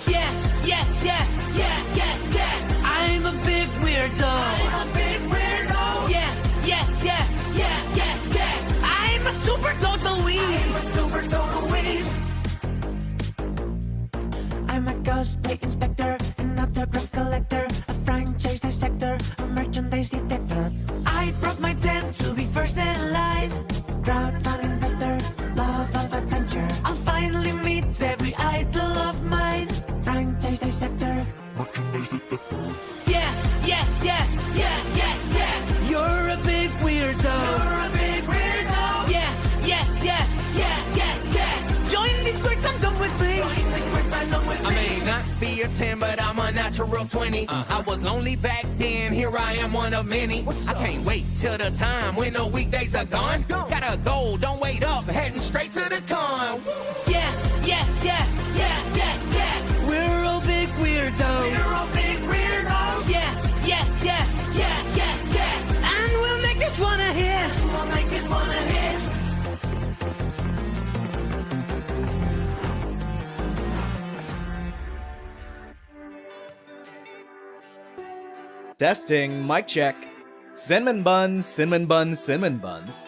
Yes, yes, yes, yes, yes, yes. I'm a big weirdo. I'm a big weirdo. Yes, yes, yes, yes, yes, yes. I'm a super total weeb. I'm a super total weeb. I'm a cosplay inspector, an autograph collector, a franchise dissector, a merchandise detector. I broke my tent to be first in line. Crowdfund investor, love of adventure. I'll finally meet every idol of mine. Franchise dissector, merchandise detector. Yes, yes, yes, yes, yes, yes. You're a big weirdo. You're a big weirdo. Yes, yes, yes, yes, yes, yes. Join this quick fandom with me. Join this quick fandom with me. I may not be a 10, but I'm a natural 20. I was lonely back then, here I am one of many. I can't wait till the time when the weekdays are gone. Got a goal, don't wait up, heading straight to the con. Yes, yes, yes, yes, yes, yes. We're all big weirdos. We're all big weirdos. Yes, yes, yes, yes, yes, yes. And we'll make this one a hit. We'll make this one a hit. Testing, mic check. Cinnamon buns, cinnamon buns, cinnamon buns.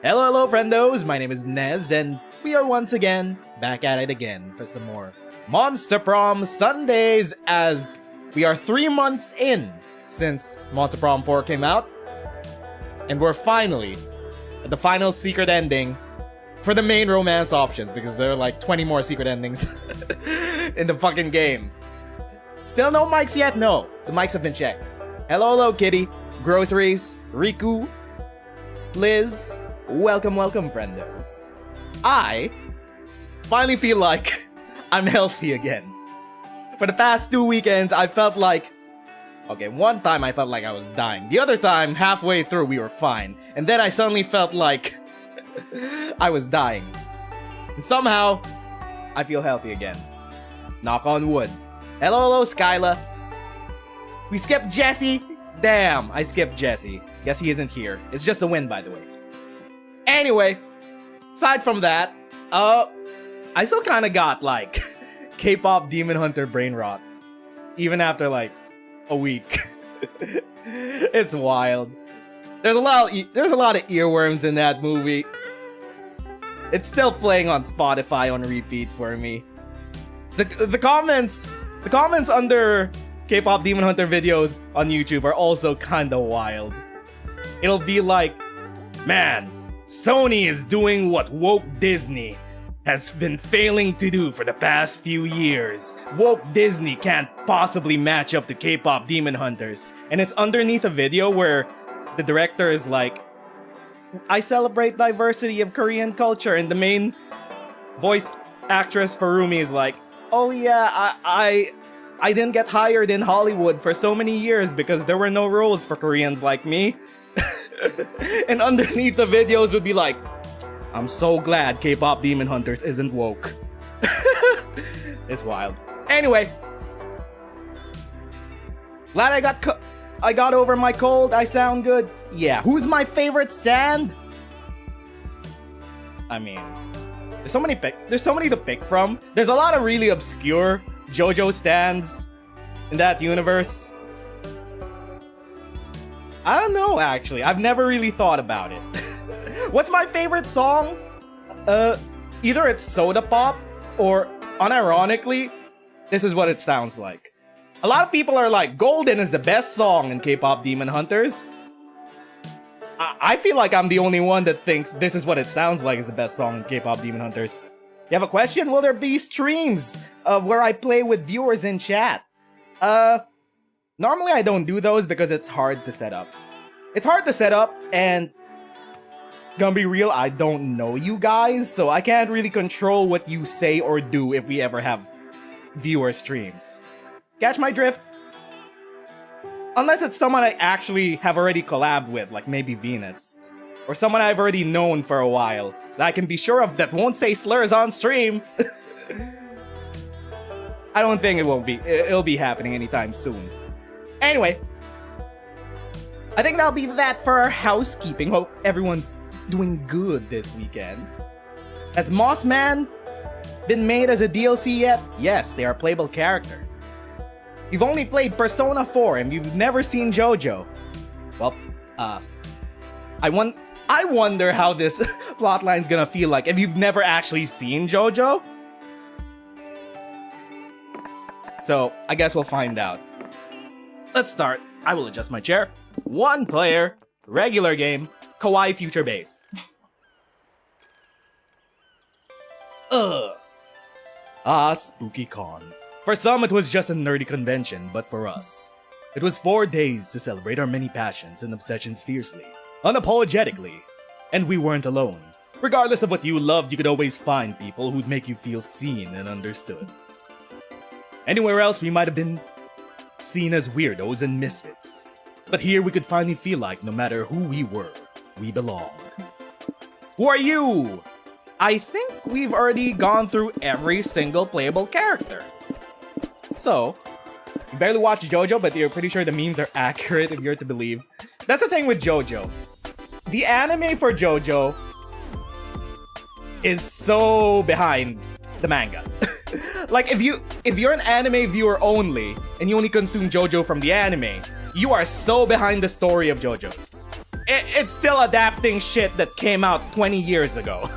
Hello, hello, friendos. My name is Nez, and we are once again back at it again for some more Monster Prom Sundays, as we are 3 months in since Monster Prom 4 came out, and we're finally at the final secret ending for the main romance options, because there are like 20 more secret endings in the fucking game. Still no mics yet? No, the mics have been checked. Hello, hello, Kitty, Groceries, Riku, Liz. Welcome, welcome, friendos. I finally feel like I'm healthy again. For the past 2 weekends, I felt like... Okay, one time I felt like I was dying. The other time, halfway through, we were fine. And then I suddenly felt like I was dying. And somehow, I feel healthy again. Knock on wood. Hello, hello, Skyla. We skipped Jesse. Damn, I skipped Jesse. Guess he isn't here. It's just a win, by the way. Anyway, aside from that, I still kind of got like K-pop Demon Hunter brain rot, even after like a week. It's wild. There's a lot of earworms in that movie. It's still playing on Spotify on repeat for me. The comments under K-pop Demon Hunter videos on YouTube are also kinda wild. It'll be like, man, Sony is doing what woke Disney has been failing to do for the past few years. Woke Disney can't possibly match up to K-pop Demon Hunters. And it's underneath a video where the director is like, I celebrate diversity of Korean culture, and the main voice actress Furumi is like, oh yeah, I didn't get hired in Hollywood for so many years because there were no roles for Koreans like me. And underneath the videos would be like, I'm so glad K-pop Demon Hunters isn't woke. It's wild. Anyway, glad I got over my cold. I sound good. Yeah, who's my favorite stand? I mean, there's so many to pick from. There's a lot of really obscure JOJO stands in that universe. I don't know, actually. I've never really thought about it. What's my favorite song? Either it's Soda Pop, or unironically, this is what it sounds like. A lot of people are like, Golden is the best song in K-pop Demon Hunters. I feel like I'm the only one that thinks this is what it sounds like is the best song in K-pop Demon Hunters. You have a question? Will there be streams of where I play with viewers in chat? Normally I don't do those because it's hard to set up. It's hard to set up, and gonna be real, I don't know you guys, so I can't really control what you say or do if we ever have viewer streams. Catch my drift? Unless it's someone I actually have already collabed with, like maybe Venus. Or someone I've already known for a while, that I can be sure of that won't say slurs on stream. I don't think it'll be happening anytime soon. Anyway, I think that'll be that for our housekeeping. Hope everyone's doing good this weekend. As Mossman been made as a DLC yet? Yes, they are a playable character. You've only played Persona 4 and you've never seen JOJO. Well, I wonder how this plotline's gonna feel like if you've never actually seen JOJO. So, I guess we'll find out. Let's start. I will adjust my chair. 1 player, regular game, Kawaii Future Base. Spooky Con. For some, it was just a nerdy convention, but for us, it was 4 days to celebrate our many passions and obsessions fiercely, unapologetically. And we weren't alone. Regardless of what you loved, you could always find people who'd make you feel seen and understood. Anywhere else, we might have been seen as weirdos and misfits. But here we could finally feel like no matter who we were, we belonged. Who are you? I think we've already gone through every single playable character. So, you barely watch JOJO, but you're pretty sure the memes are accurate if you're to believe. That's the thing with JOJO. The anime for JOJO is so behind the manga. Like, if you're an anime viewer only, and you only consume JOJO from the anime, you are so behind the story of JOJO's. It's still adapting shit that came out 20 years ago.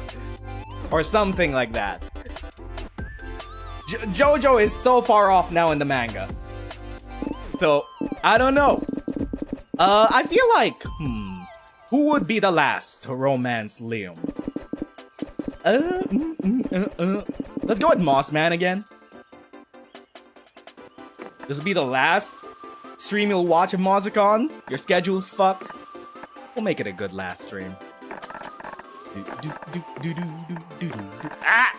Or something like that. JOJO is so far off now in the manga. So, I don't know. I feel like, who would be the last to romance Liam? Let's go with Mossman again. This will be the last stream you'll watch of Mozzacon. Your schedule's fucked. We'll make it a good last stream. Ah!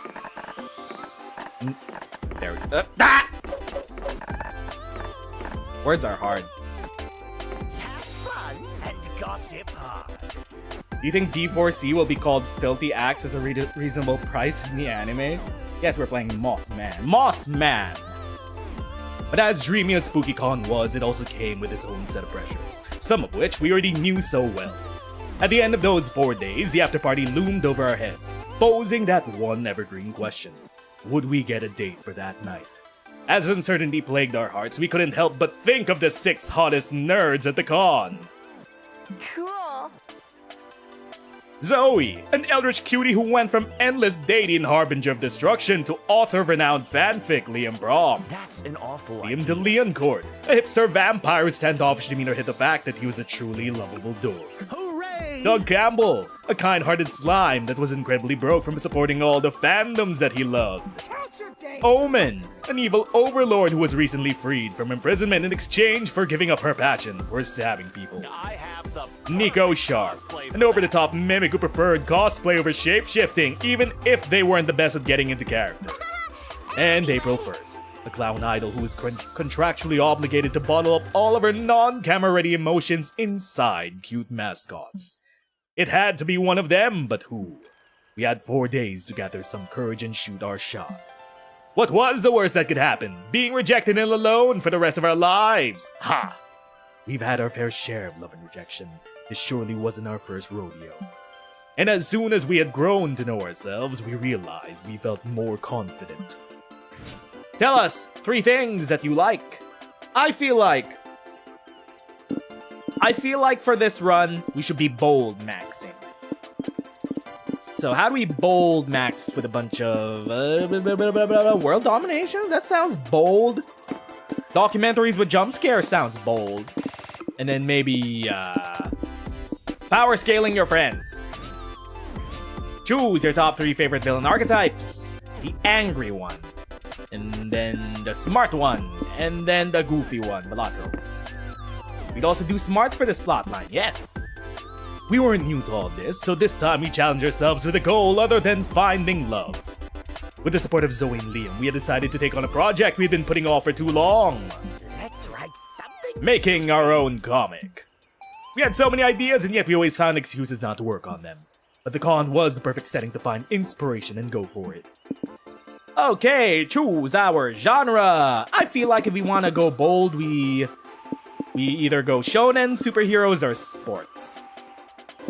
There we go. Words are hard. Have fun and gossip hard. Do you think D4C will be called Filthy Axe as a reasonable price in the anime? Yes, we're playing Mothman. Mossman! But as dreamy as SpookyCon was, it also came with its own set of pressures, some of which we already knew so well. At the end of those 4 days, the afterparty loomed over our heads, posing that one evergreen question. Would we get a date for that night? As uncertainty plagued our hearts, we couldn't help but think of the 6 hottest nerds at the con. Cool. Zoe, an eldritch cutie who went from endless dating harbinger of destruction to author of renowned fanfic Liam Prom. That's an awful Liam de Leoncourt, a hipster vampire whose standoffish demeanor hid the fact that he was a truly lovable dork. Hooray! Doug Campbell, a kind-hearted slime that was incredibly broke from supporting all the fandoms that he loved. Omen, an evil overlord who was recently freed from imprisonment in exchange for giving up her passion for stabbing people. I have the Nico Sharp, an over-the-top mimic who preferred cosplay over shape-shifting, even if they weren't the best at getting into character. And April 1st, a clown idol who was contractually obligated to bottle up all of her non-camera-ready emotions inside cute mascots. It had to be one of them, but who? We had 4 days to gather some courage and shoot our shot. What was the worst that could happen? Being rejected and alone for the rest of our lives? Ha! We've had our fair share of love and rejection. This surely wasn't our first rodeo. And as soon as we had grown to know ourselves, we realized we felt more confident. Tell us 3 things that you like. I feel like for this run, we should be bold maxing. So how do we bold max with a bunch of world domination? That sounds bold. Documentaries with jump scares sounds bold. And then maybe power scaling your friends. Choose your top 3 favorite villain archetypes. The angry one. And then the smart one. And then the goofy one, Mulatto. We'd also do smarts for this plotline, yes. We weren't new to all this, so this time we challenged ourselves with a goal other than finding love. With the support of Zoe and Liam, we had decided to take on a project we'd been putting off for too long. Let's write something. Making our own comic. We had so many ideas, and yet we always found excuses not to work on them. But the con was the perfect setting to find inspiration and go for it. Okay, choose our genre. I feel like if we want to go bold, we either go shonen, superheroes, or sports.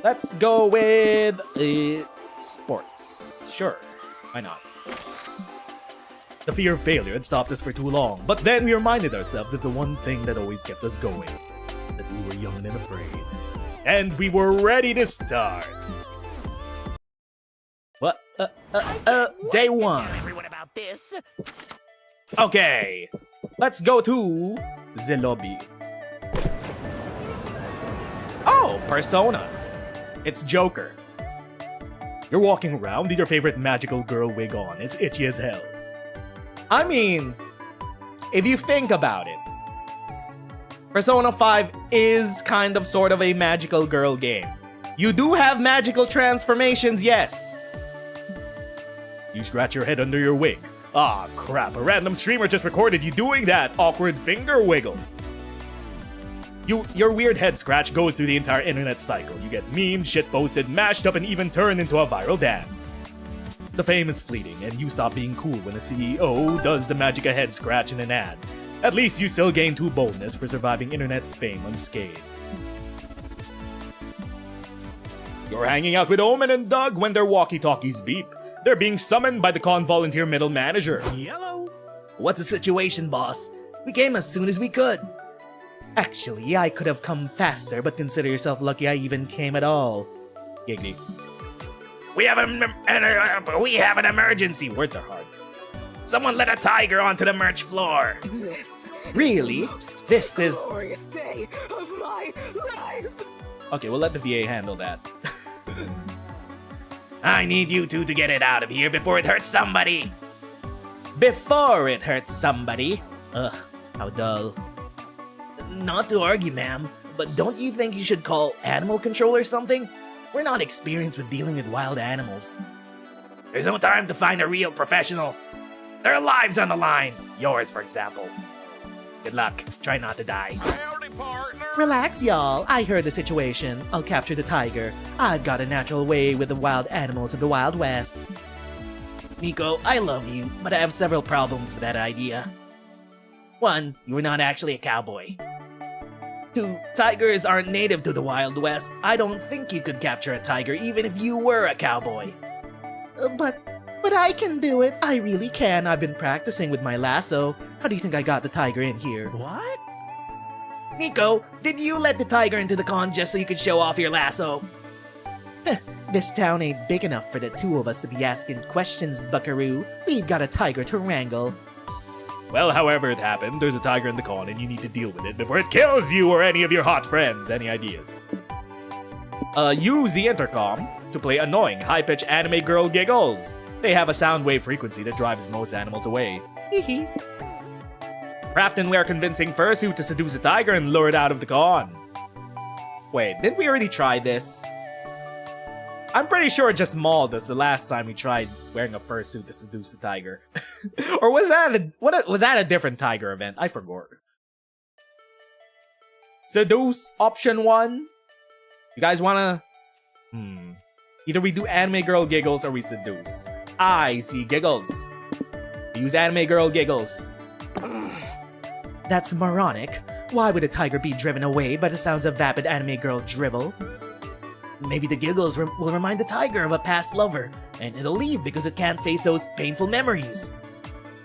Let's go with sports. Sure, why not? The fear of failure had stopped us for too long, but then we reminded ourselves of the one thing that always kept us going. That we were young and afraid. And we were ready to start. What? Day one. Tell everyone about this. Okay, let's go to the lobby. Oh, Persona. It's Joker. You're walking around with your favorite magical girl wig on. It's itchy as hell. I mean, if you think about it, Persona 5 is kind of sort of a magical girl game. You do have magical transformations, yes. You scratch your head under your wig. Ah, crap, a random streamer just recorded you doing that awkward finger wiggle. Your weird head scratch goes through the entire internet cycle. You get memed, shitposted, mashed up, and even turned into a viral dance. The fame is fleeting, and you stop being cool when the CEO does the magic a head scratch in an ad. At least you still gain true boldness for surviving internet fame unscathed. You're hanging out with Omen and Doug when their walkie-talkies beep. They're being summoned by the con volunteer middle manager. Yellow. What's the situation, boss? We came as soon as we could. Actually, I could have come faster, but consider yourself lucky I even came at all. Giggity. We have an emergency. Words are hard. Someone let a tiger onto the merch floor. Really? This is... glorious day of my life. Okay, we'll let the VA handle that. I need you two to get it out of here before it hurts somebody. Before it hurts somebody. Ugh, how dull. Not to argue, ma'am, but don't you think you should call animal control or something? We're not experienced with dealing with wild animals. There's no time to find a real professional. There are lives on the line. Yours, for example. Good luck. Try not to die. Howdy, partner. Relax, y'all. I heard the situation. I'll capture the tiger. I've got a natural way with the wild animals of the Wild West. Nico, I love you, but I have several problems with that idea. 1, you are not actually a cowboy. 2, tigers aren't native to the Wild West. I don't think you could capture a tiger even if you were a cowboy. But I can do it. I really can. I've been practicing with my lasso. How do you think I got the tiger in here? What? Nico, did you let the tiger into the con just so you could show off your lasso? This town ain't big enough for the two of us to be asking questions, buckaroo. We've got a tiger to wrangle. Well, however it happened, there's a tiger in the con and you need to deal with it before it kills you or any of your hot friends. Any ideas? Use the intercom to play annoying, high-pitched anime girl giggles. They have a sound wave frequency that drives most animals away. Hehe. Craft and wear convincing fursuit to seduce a tiger and lure it out of the con. Wait, didn't we already try this? I'm pretty sure it just mauled us the last time we tried wearing a fursuit to seduce a tiger. Or was that a different tiger event? I forgot. Seduce, option 1. You guys wanna... Either we do anime girl giggles or we seduce. I see giggles. Use anime girl giggles. That's moronic. Why would a tiger be driven away by the sounds of vapid anime girl drivel? Maybe the giggles will remind the tiger of a past lover, and it'll leave because it can't face those painful memories.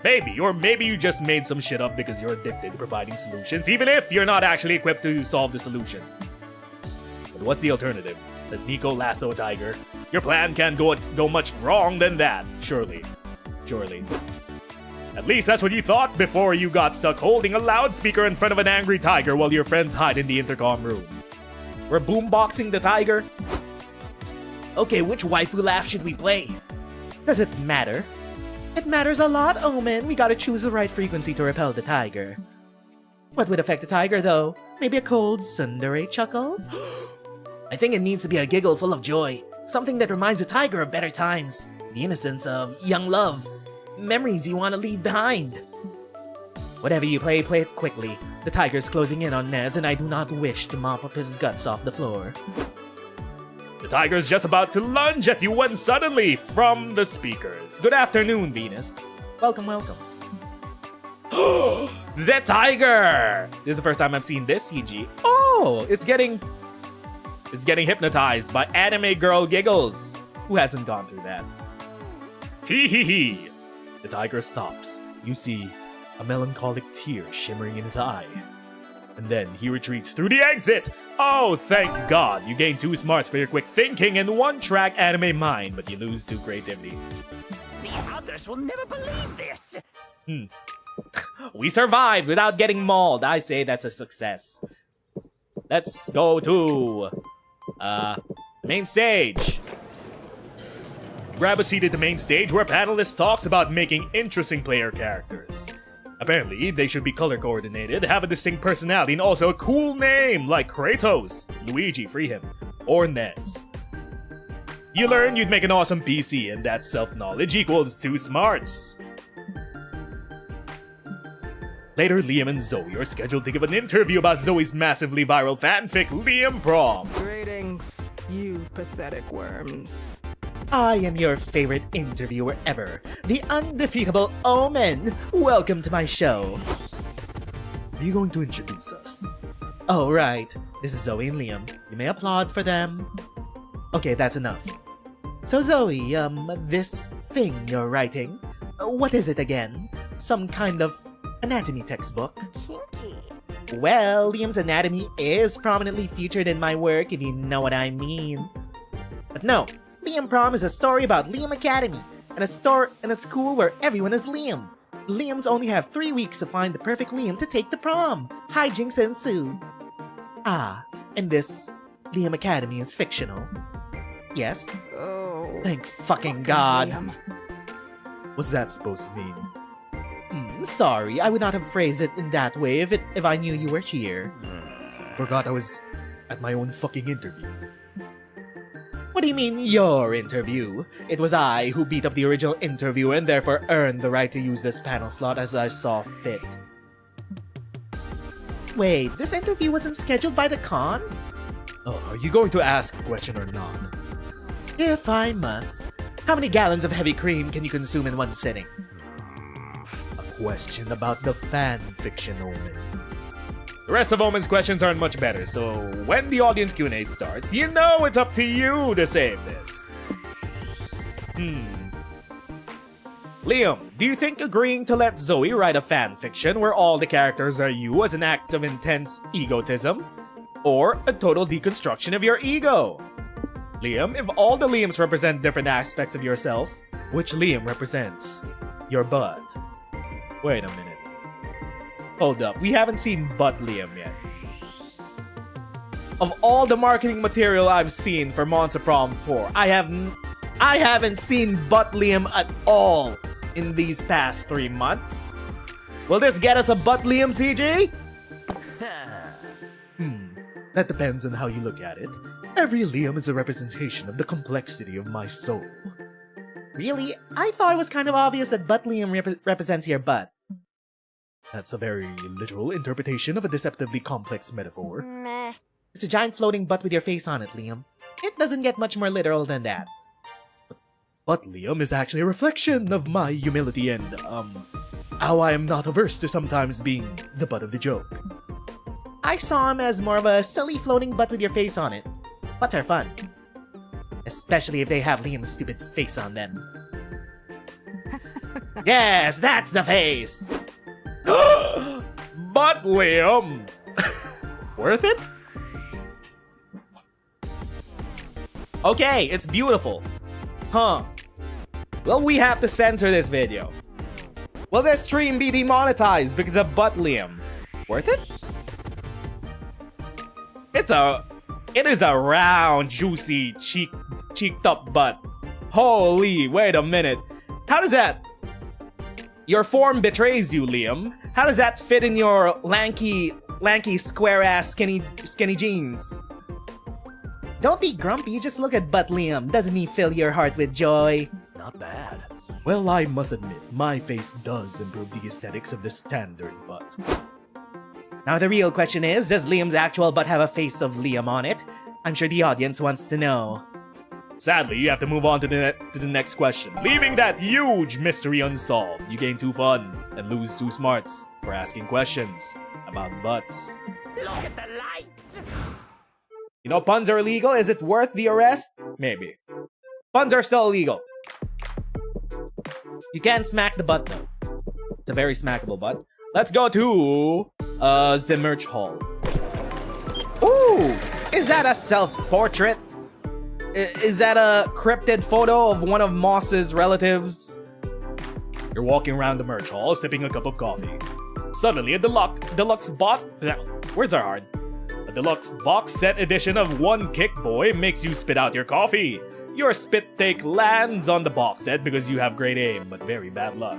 Maybe, or maybe you just made some shit up because you're addicted to providing solutions, even if you're not actually equipped to solve the solution. But what's the alternative? That Nico lasso a tiger? Your plan can't go much wrong than that, surely. Surely. At least that's what you thought before you got stuck holding a loudspeaker in front of an angry tiger while your friends hide in the intercom room. We're boomboxing the tiger? Okay, which waifu laugh should we play? Does it matter? It matters a lot, Omen. We gotta choose the right frequency to repel the tiger. What would affect the tiger, though? Maybe a cold tsundere chuckle? I think it needs to be a giggle full of joy. Something that reminds the tiger of better times. The innocence of young love. Memories you want to leave behind. Whatever you play, play it quickly. The tiger's closing in on Nez, and I do not wish to mop up his guts off the floor. The tiger's just about to lunge at you when suddenly, from the speakers. Good afternoon, Venus. Welcome, welcome. The tiger! This is the first time I've seen this CG. Oh, it's getting hypnotized by anime girl giggles. Who hasn't gone through that? Tee hee hee. The tiger stops. You see a melancholic tear shimmering in his eye. And then he retreats through the exit! Oh, thank God! You gain 2 smarts for your quick thinking and 1-track anime mind, but you lose 2 creativity. The others will never believe this. We survived without getting mauled. I say that's a success. Let's go to main stage. Grab a seat at the main stage where panelists talks about making interesting player characters. Apparently, they should be color coordinated, have a distinct personality, and also a cool name like Kratos, Luigi, free him, or Nez. You learn you'd make an awesome PC, and that self-knowledge equals 2 smarts. Later, Liam and Zoe are scheduled to give an interview about Zoe's massively viral fanfic, Liam Prom. Greetings, you pathetic worms. I am your favorite interviewer ever, the undefeatable Omen. Welcome to my show. Are you going to introduce us? Oh, right. This is Zoe and Liam. You may applaud for them. Okay, that's enough. So Zoe, this thing you're writing, what is it again? Some kind of anatomy textbook? Well, Liam's anatomy is prominently featured in my work, if you know what I mean. But no, Liam Prom is a story about Liam Academy, and a school where everyone is Liam. Liams only have 3 weeks to find the perfect Liam to take to prom. Hijinks ensue. Ah, and this Liam Academy is fictional. Yes? Oh. Thank fucking God. Liam. What's that supposed to mean? Sorry, I would not have phrased it in that way if I knew you were here. Forgot I was at my own fucking interview. What do you mean, your interview? It was I who beat up the original interviewer and therefore earned the right to use this panel slot as I saw fit. Wait, this interview wasn't scheduled by the con? Oh, are you going to ask a question or not? If I must. How many gallons of heavy cream can you consume in one sitting? A question about the fan fiction Omen. The rest of Omen's questions aren't much better, so when the audience Q&A starts, you know it's up to you to save this. Liam, do you think agreeing to let Zoe write a fan fiction where all the characters are you as an act of intense egotism? Or a total deconstruction of your ego? Liam, if all the Liams represent different aspects of yourself, which Liam represents your butt? Wait a minute. Hold up, we haven't seen Butt Liam yet. Of all the marketing material I've seen for Monster Prom 4, I haven't seen Butt Liam at all in these past 3 months. Will this get us a Butt Liam CG? That depends on how you look at it. Every Liam is a representation of the complexity of my soul. Really? I thought it was kind of obvious that Butt Liam represents your butt. That's a very literal interpretation of a deceptively complex metaphor. It's a giant floating butt with your face on it, Liam. It doesn't get much more literal than that. But Liam is actually a reflection of my humility and, how I am not averse to sometimes being the butt of the joke. I saw him as more of a silly floating butt with your face on it. Butts are fun. Especially if they have Liam's stupid face on them. Yes, that's the face! But Liam! Worth it? Okay, it's beautiful. Huh. Well, we have to censor this video. Will this stream be demonetized because of Butt Liam? Worth it? It is a round, juicy, cheeked up butt. Holy, wait a minute. How does that... Your form betrays you, Liam. How does that fit in your lanky, square-ass, skinny jeans? Don't be grumpy, just look at Butt Liam. Doesn't he fill your heart with joy? Not bad. Well, I must admit, my face does improve the aesthetics of the standard butt. Now the real question is, does Liam's actual butt have a face of Liam on it? I'm sure the audience wants to know. Sadly, you have to move on to the next question, leaving that huge mystery unsolved. You gain 2 fun and lose 2 smarts for asking questions about butts. Look at the lights. You know, puns are illegal. Is it worth the arrest? Maybe. Puns are still illegal. You can't smack the butt though. It's a very smackable butt. Let's go to the merch hall. Ooh! Is that a self-portrait? Is that a cryptid photo of one of Moss's relatives? You're walking around the merch hall, sipping a cup of coffee. Suddenly, a deluxe words are hard. A deluxe box set edition of One Kick Boy makes you spit out your coffee. Your spit take lands on the box set because you have great aim, but very bad luck.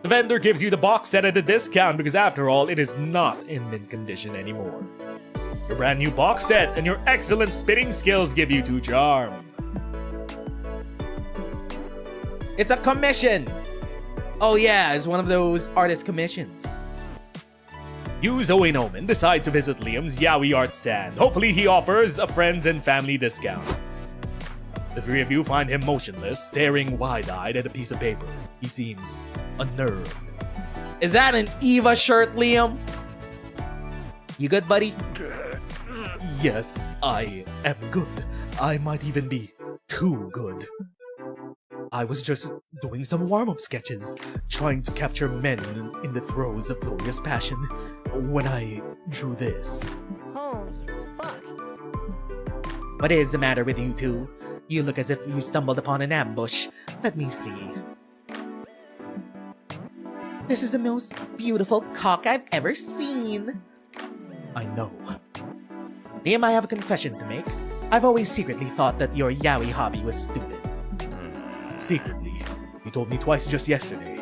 The vendor gives you the box set at a discount because after all, it is not in mint condition anymore. Your brand new box set and your excellent spitting skills give you 2 charm. It's a commission! Oh yeah, it's one of those artist commissions. You, Zoe and Omen, decide to visit Liam's Yaoi art stand. Hopefully he offers a friends and family discount. The 3 of you find him motionless, staring wide-eyed at a piece of paper. He seems unnerved. Is that an Eva shirt, Liam? You good, buddy? Yes, I am good. I might even be too good. I was just doing some warm-up sketches, trying to capture men in the throes of glorious passion, when I drew this. Holy fuck. What is the matter with you two? You look as if you stumbled upon an ambush. Let me see. This is the most beautiful cock I've ever seen. I know. Liam, I have a confession to make. I've always secretly thought that your yaoi hobby was stupid. Secretly? You told me twice just yesterday.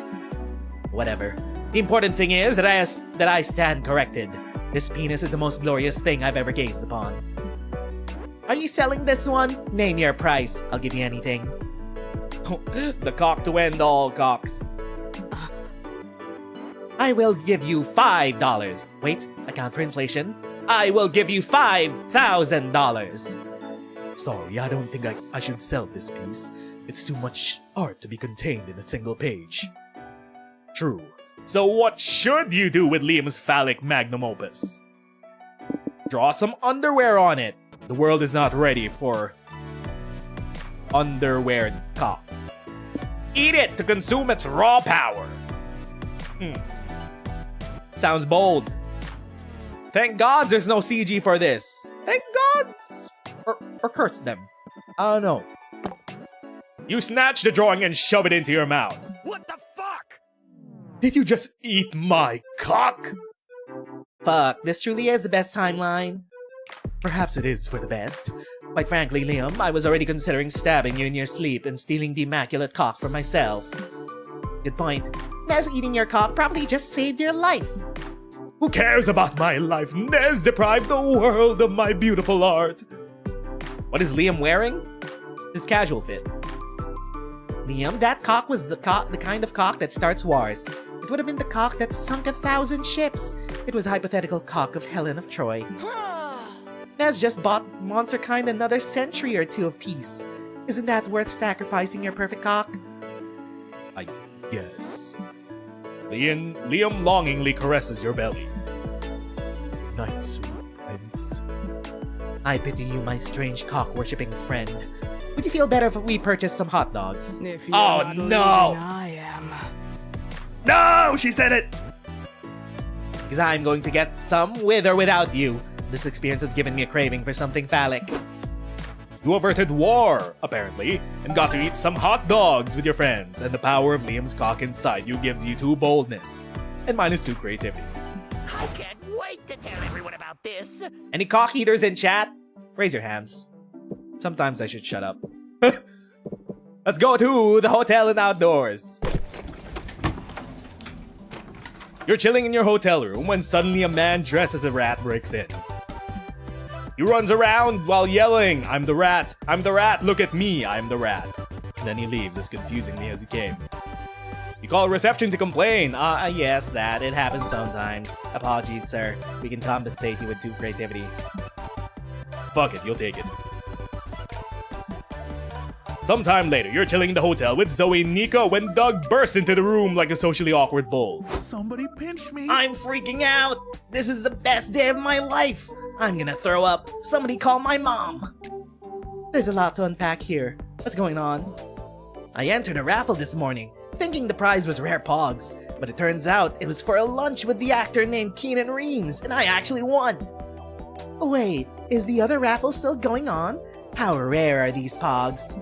Whatever. The important thing is that I stand corrected. This penis is the most glorious thing I've ever gazed upon. Are you selling this one? Name your price. I'll give you anything. The cock to end all cocks. I will give you $5. Wait, account for inflation. I will give you $5,000. Sorry, I don't think I should sell this piece. It's too much art to be contained in a single page. True. So what should you do with Liam's phallic magnum opus? Draw some underwear on it. The world is not ready for underwear cock. Eat it to consume its raw power. Sounds bold. Thank God there's no CG for this. Thank God. Or curse them. I don't know. You snatch the drawing and shove it into your mouth. What the fuck? Did you just eat my cock? Fuck, this truly is the best timeline. Perhaps it is for the best. Quite frankly, Liam, I was already considering stabbing you in your sleep and stealing the immaculate cock for myself. Good point. Nez eating your cock probably just saved your life. Who cares about my life? Nez deprived the world of my beautiful art. What is Liam wearing? His casual fit. Liam, that cock was the kind of cock that starts wars. It would have been the cock that sunk 1,000 ships. It was a hypothetical cock of Helen of Troy. Nez just bought monster kind another century or 2 of peace. Isn't that worth sacrificing your perfect cock? I guess. Liam longingly caresses your belly. Good night, sweet prince. I pity you, my strange cock-worshipping friend. Would you feel better if we purchased some hot dogs? If you're Oh, not no! leaving, I am. No, she said it! Because I'm going to get some with or without you. This experience has given me a craving for something phallic. You averted war, apparently, and got to eat some hot dogs with your friends, and the power of Liam's cock inside you gives you 2 boldness, and -2 creativity. I can't wait to tell everyone about this. Any cock eaters in chat? Raise your hands. Sometimes I should shut up. Let's go to the hotel and outdoors. You're chilling in your hotel room when suddenly a man dressed as a rat breaks in. He runs around while yelling, "I'm the rat! I'm the rat! Look at me! I'm the rat!" And then he leaves as confusingly as he came. You call reception to complain. Yes, that. It happens sometimes. Apologies, sir. We can compensate you with 2 creativity. Fuck it, you'll take it. Sometime later, you're chilling in the hotel with Zoe and Nico when Doug bursts into the room like a socially awkward bull. Somebody pinch me. I'm freaking out! This is the best day of my life! I'm gonna throw up. Somebody call my mom! There's a lot to unpack here. What's going on? I entered a raffle this morning. thinking the prize was rare pogs, but it turns out it was for a lunch with the actor named Keanu Reeves, and I actually won. Wait, is the other raffle still going on? How rare are these pogs?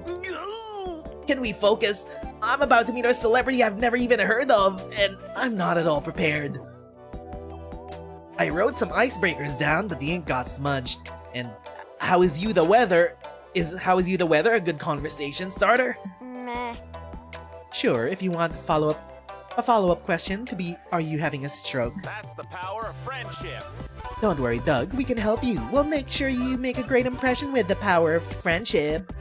Can we focus? I'm about to meet a celebrity I've never even heard of, and I'm not at all prepared. I wrote some icebreakers down, but the ink got smudged. And how is you the weather a good conversation starter? Meh. Sure, if you want a follow-up question to be, are you having a stroke? That's the power of friendship. Don't worry, Doug, we can help you. We'll make sure you make a great impression with the power of friendship.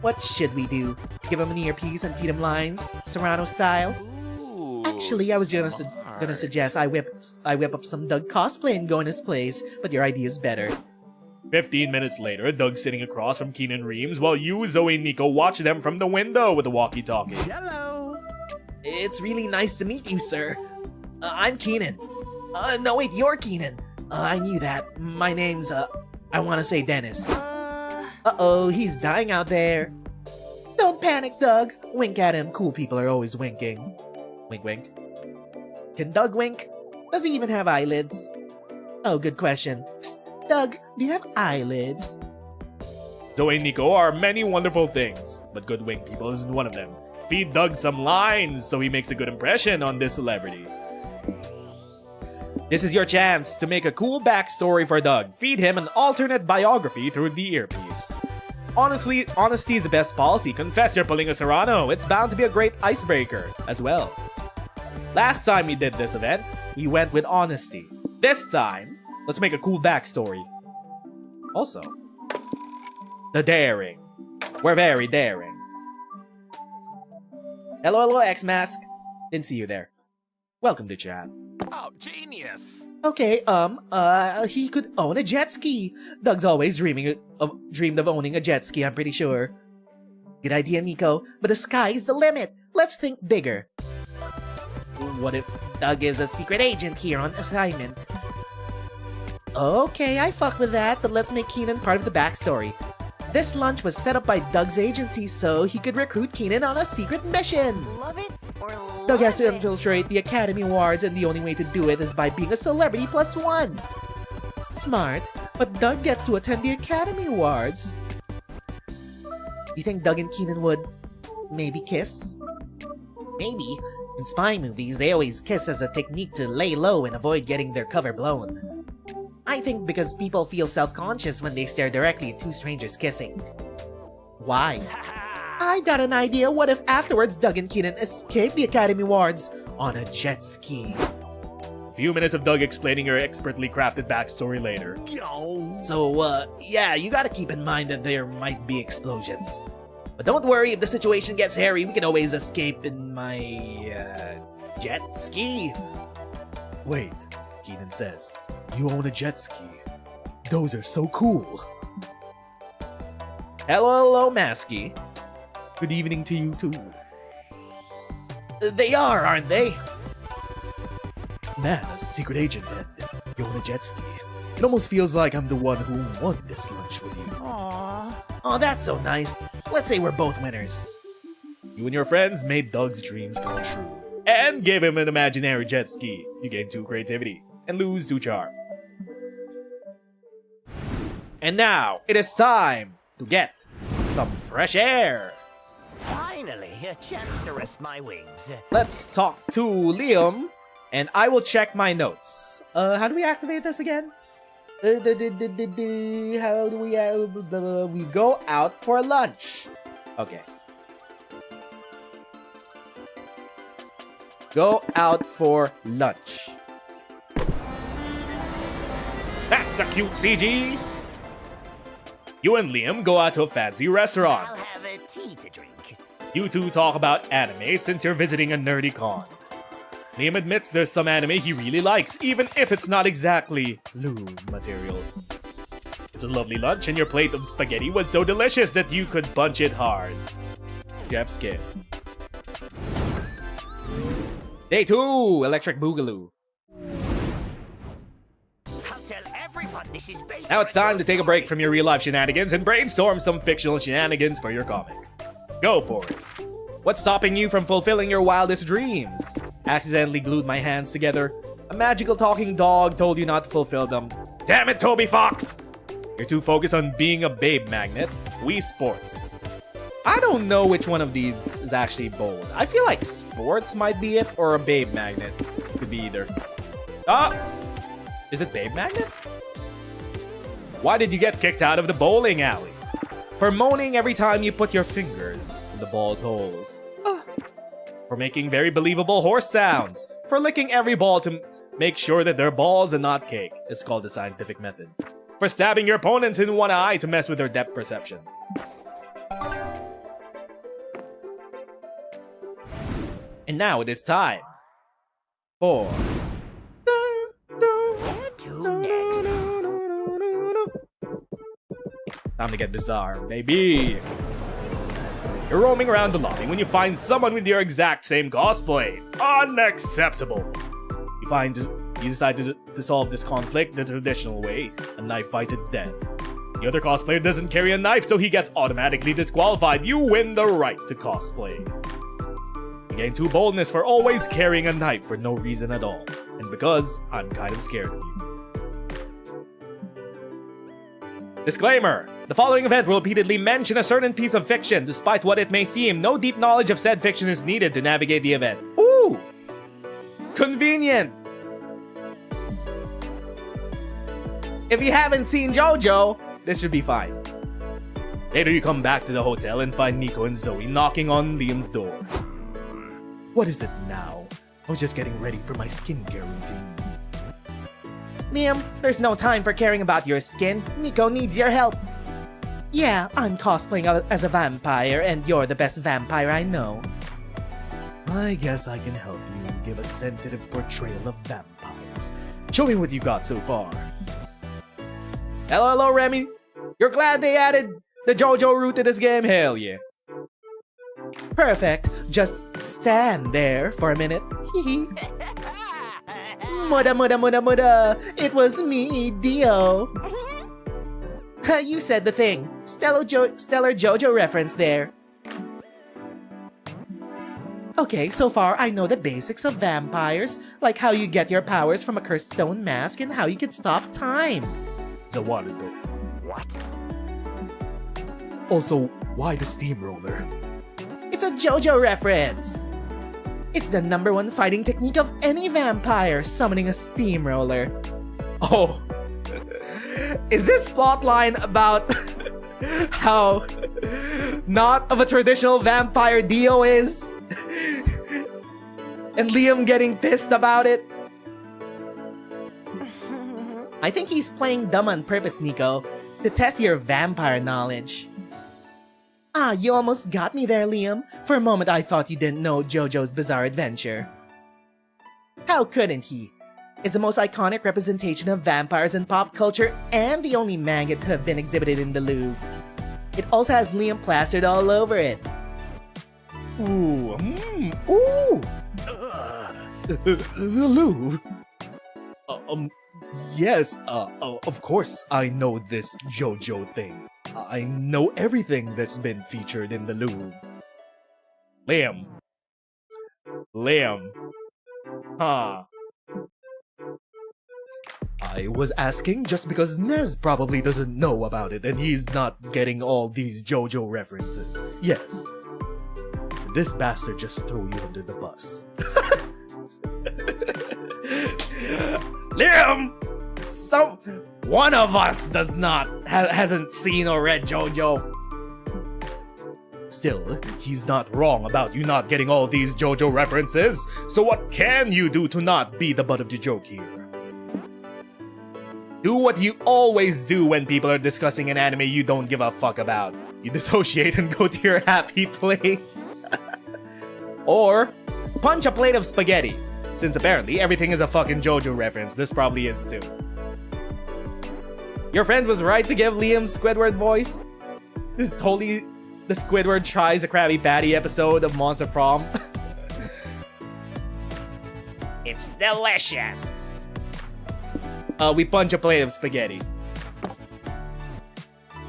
What should we do? Give him an earpiece and feed him lines, Serrano style? Ooh, Actually, I was just gonna suggest I whip up some Doug cosplay and go in his place, but your idea is better. 15 minutes later, Doug's sitting across from Keanu Reeves while you, Zoe, and Nico watch them from the window with a walkie-talkie. Hello. It's really nice to meet you, sir. I'm Keenan. No wait, you're Keenan. I knew that. My name's, I wanna say Dennis. Uh-oh, he's dying out there. Don't panic, Doug. Wink at him. Cool people are always winking. Wink, wink. Can Doug wink? Does he even have eyelids? Oh, good question. Psst, Doug, do you have eyelids? Zoe and Nico are many wonderful things, but good wing people isn't one of them. Feed Doug some lines so he makes a good impression on this celebrity. This is your chance to make a cool backstory for Doug. Feed him an alternate biography through the earpiece. Honestly, honesty is the best policy. Confess you're pulling a Serrano. It's bound to be a great icebreaker as well. Last time we did this event, we went with honesty. This time, let's make a cool backstory. Also, the daring. We're very daring. Hello, X-Mask. Didn't see you there. Welcome to chat. Oh, genius. Okay, he could own a jet ski. Doug's always dreamed of owning a jet ski, I'm pretty sure. Good idea, Nico, but the sky's the limit. Let's think bigger. What if Doug is a secret agent here on assignment? Okay, I fuck with that, but let's make Keenan part of the backstory. This lunch was set up by Doug's agency so he could recruit Keenan on a secret mission. Love it or love Doug has to it. infiltrate the Academy Awards, and the only way to do it is by being a celebrity +1. Smart, but Doug gets to attend the Academy Awards. You think Doug and Keenan would maybe kiss? Maybe. In spy movies, they always kiss as a technique to lay low and avoid getting their cover blown. I think because people feel self-conscious when they stare directly at two strangers kissing. Why? I've got an idea. What if afterwards Doug and Keenan escape the Academy Awards on a jet ski? A few minutes of Doug explaining your expertly crafted backstory later. So, yeah, you gotta keep in mind that there might be explosions. But don't worry, if the situation gets hairy, we can always escape in my, jet ski. Wait, Keenan says. You own a jet ski. Those are so cool. Hello, Masky. Good evening to you too. They are, aren't they? Man, a secret agent and you own a jet ski. It almost feels like I'm the one who won this lunch with you. Oh, that's so nice. Let's say we're both winners. You and your friends made Doug's dreams come true. And gave him an imaginary jet ski. You gain 2 creativity and lose 2 charm. And now, it is time to get some fresh air. Finally, a chance to rest my wings. Let's talk to Liam, and I will check my notes. How do we activate this again? How do we go out for lunch? Okay. Go out for lunch. That's a cute CG! You and Liam go out to a fancy restaurant. I'll have a tea to drink. You two talk about anime since you're visiting a nerdy con. Liam admits there's some anime he really likes, even if it's not exactly loo material. It's a lovely lunch, and your plate of spaghetti was so delicious that you could punch it hard. Jeff's kiss. Day 2, Electric Boogaloo. I'll tell everyone this is based Now it's on time to take a break from your real-life shenanigans and brainstorm some fictional shenanigans for your comic. Go for it. What's stopping you from fulfilling your wildest dreams? Accidentally glued my hands together. A magical talking dog told you not to fulfill them. Damn it, Toby Fox! You're too focused on being a babe magnet. Wii Sports. I don't know which one of these is actually bold. I feel like sports might be it, or a babe magnet. Could be either. Ah! Is it babe magnet? Why did you get kicked out of the bowling alley? For moaning every time you put your fingers in the ball's holes. For making very believable horse sounds. For licking every ball to make sure that they're balls and not cake. It's called the scientific method. For stabbing your opponents in one eye to mess with their depth perception. And now it is time for... Time to get bizarre, baby. You're roaming around the lobby when you find someone with your exact same cosplay. Unacceptable. You decide to solve this conflict the traditional way, a knife fight to death. The other cosplayer doesn't carry a knife, so he gets automatically disqualified. You win the right to cosplay. You gain 2 boldness for always carrying a knife for no reason at all, and because I'm kind of scared of you. Disclaimer. The following event will repeatedly mention a certain piece of fiction. Despite what it may seem, no deep knowledge of said fiction is needed to navigate the event. Ooh! Convenient! If you haven't seen JOJO, this should be fine. Later you come back to the hotel and find Nico and Zoe knocking on Liam's door. What is it now? I was just getting ready for my skincare routine. Liam, there's no time for caring about your skin. Nico needs your help. Yeah, I'm cosplaying as a vampire, and you're the best vampire I know. I guess I can help you give a sensitive portrayal of vampires. Show me what you got so far. Hello, Remy. You're glad they added the JOJO route to this game? Hell yeah. Perfect. Just stand there for a minute. Muda muda muda muda. It was me, Dio. You said the thing. Stellar JOJO reference there. Okay, so far I know the basics of vampires, like how you get your powers from a cursed stone mask and how you can stop time. Zawaruto. What? Also, why the steamroller? It's a JOJO reference. It's the #1 fighting technique of any vampire, summoning a steamroller. Oh. Is this plotline about how not of a traditional vampire Dio is? And Liam getting pissed about it? I think he's playing dumb on purpose, Nico, to test your vampire knowledge. Ah, you almost got me there, Liam. For a moment I thought you didn't know JoJo's Bizarre Adventure. How couldn't he? It's the most iconic representation of vampires in pop culture and the only manga to have been exhibited in the Louvre. It also has Liam plastered all over it. Ooh, ooh! The Louvre? Yes, of course I know this JoJo thing. I know everything that's been featured in the Louvre. Liam. Huh. I was asking just because Nez probably doesn't know about it and he's not getting all these JoJo references. Yes. This bastard just threw you under the bus. Liam! One of us does not, hasn't seen or read JoJo. Still, he's not wrong about you not getting all these JoJo references. So what can you do to not be the butt of the joke here? Do what you always do when people are discussing an anime you don't give a fuck about. You dissociate and go to your happy place. Or, punch a plate of spaghetti. Since apparently everything is a fucking JoJo reference, this probably is too. Your friend was right to give Liam Squidward voice. This is totally the Squidward tries a Krabby Patty episode of Monster Prom. It's delicious. We punch a plate of spaghetti.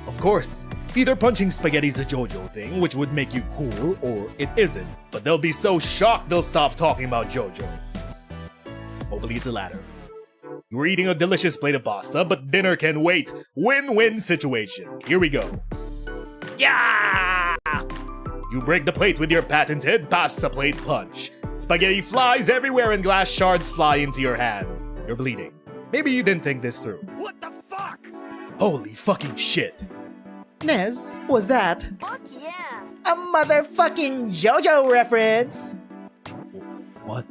Of course, Either punching spaghetti's a JOJO thing, which would make you cool, or it isn't, but they'll be so shocked they'll stop talking about JOJO. Hopefully it's the latter. You're eating a delicious plate of pasta, but dinner can wait. Win-win situation. Here we go. Yeah! You break the plate with your patented pasta plate punch. Spaghetti flies everywhere and glass shards fly into your hand. You're bleeding. Maybe you didn't think this through. What the fuck? Holy fucking shit. Nez, was that Fuck yeah. a motherfucking JoJo reference? What?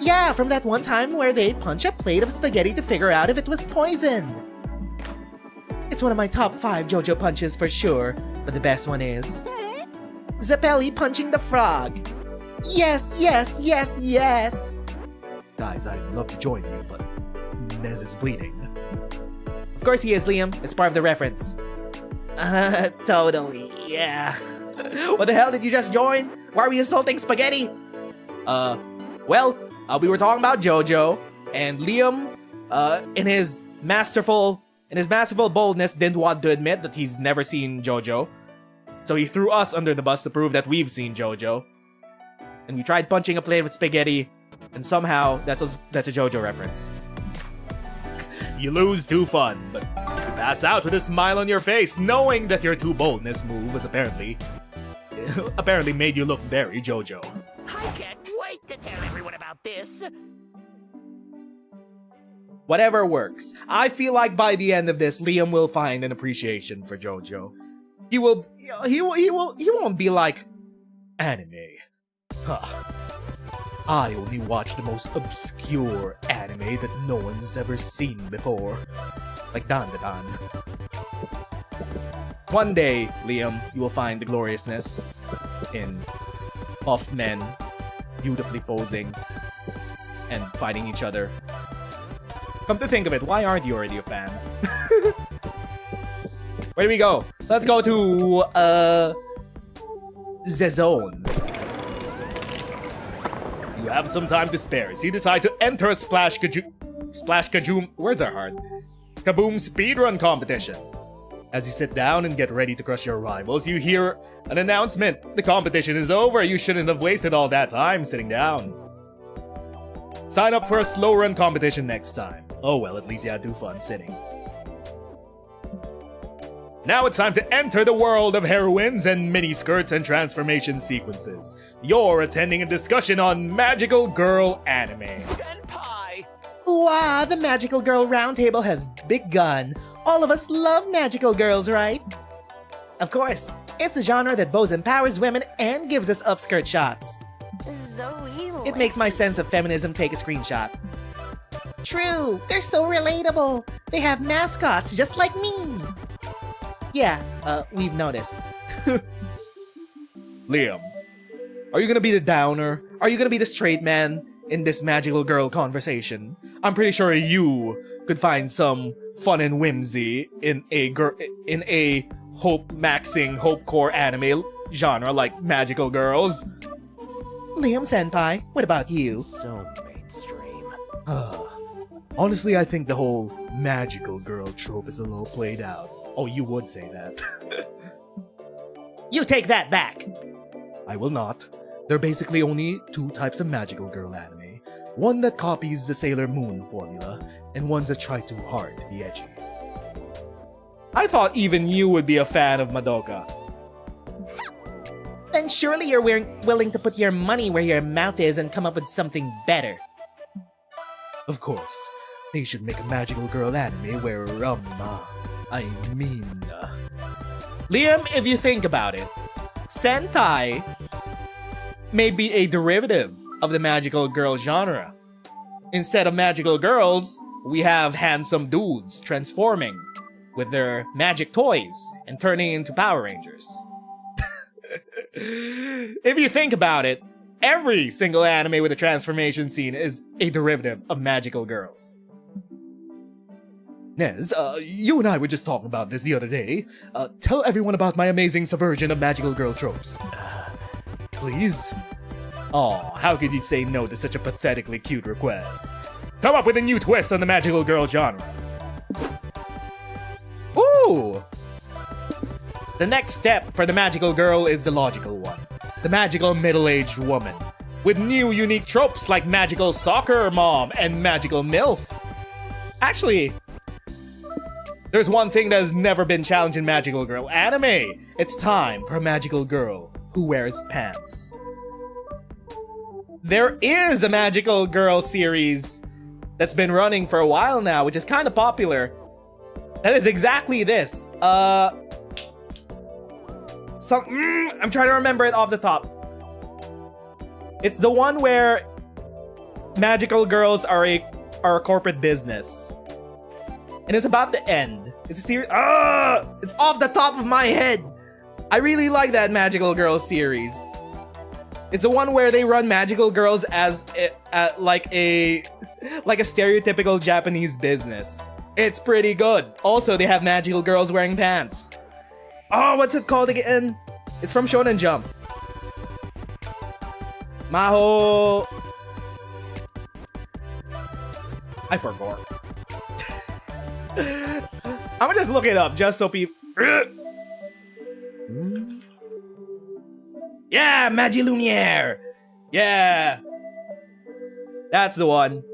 Yeah, from that one time where they punch a plate of spaghetti to figure out if it was poisoned. It's one of my top 5 JoJo punches for sure, but the best one is Zeppeli punching the frog. Yes, yes, yes, yes. Guys, I'd love to join you, but Nez is bleeding. Of course he is, Liam. It's part of the reference. Totally, yeah. What the hell did you just join? Why are we assaulting spaghetti? We were talking about JoJo, and Liam, in his masterful boldness, didn't want to admit that he's never seen JoJo. So he threw us under the bus to prove that we've seen JoJo. And we tried punching a plate of spaghetti, and somehow that's a JoJo reference. You lose too fun, but you pass out with a smile on your face, knowing that your too boldness move was apparently made you look very JoJo. I can't wait to tell everyone about this. Whatever works. I feel like by the end of this, Liam will find an appreciation for JoJo. He won't be like, anime. Huh. I only watch the most obscure anime that no one's ever seen before. Like Dan. One day, Liam, you will find the gloriousness in buff men beautifully posing and fighting each other. Come to think of it, why aren't you already a fan? Where do we go? Let's go to, the zone. You have some time to spare, so you decide to enter a words are hard. Kaboom speedrun competition. As you sit down and get ready to crush your rivals, you hear an announcement. The competition is over. You shouldn't have wasted all that time sitting down. Sign up for a slow run competition next time. Oh well, at least you had to fun sitting. Now it's time to enter the world of heroines and miniskirts and transformation sequences. You're attending a discussion on magical girl anime. Senpai! Wow, the Magical Girl Roundtable has begun. All of us love magical girls, right? Of course, it's a genre that both empowers women and gives us upskirt shots. Zoe. It makes my sense of feminism take a screenshot. True, they're so relatable. They have mascots just like me. Yeah, we've noticed. Liam, are you gonna be the downer? Are you gonna be the straight man in this magical girl conversation? I'm pretty sure you could find some fun and whimsy in a hope core anime genre like magical girls. Liam Senpai, what about you? So mainstream. Honestly, I think the whole magical girl trope is a little played out. Oh, you would say that. You take that back! I will not. There are basically only 2 types of magical girl anime. One that copies the Sailor Moon formula, and ones that try too hard to be edgy. I thought even you would be a fan of Madoka. Then surely you're willing to put your money where your mouth is and come up with something better. Of course, they should make a magical girl anime where Liam, if you think about it, Sentai may be a derivative of the magical girl genre. Instead of magical girls, we have handsome dudes transforming with their magic toys and turning into Power Rangers. If you think about it, every single anime with a transformation scene is a derivative of magical girls. Nez, you and I were just talking about this the other day. Tell everyone about my amazing subversion of magical girl tropes. Please? Aw, how could you say no to such a pathetically cute request? Come up with a new twist on the magical girl genre. Ooh! The next step for the magical girl is the logical one. The magical middle-aged woman. With new unique tropes like magical soccer mom and magical MILF. Actually, there's one thing that has never been challenged in magical girl anime. It's time for a magical girl who wears pants. There is a magical girl series that's been running for a while now, which is kind of popular. That is exactly this. I'm trying to remember it off the top. It's the one where magical girls are a corporate business. And it's about to end. It's a series. It's off the top of my head. I really like that magical girl series. It's the one where they run magical girls as like a stereotypical Japanese business. It's pretty good. Also, they have magical girls wearing pants. Oh, what's it called again? It's from Shonen Jump. Maho. I forgot. I'm gonna just look it up just so people. Yeah, Magi Lumiere. Yeah, that's the one.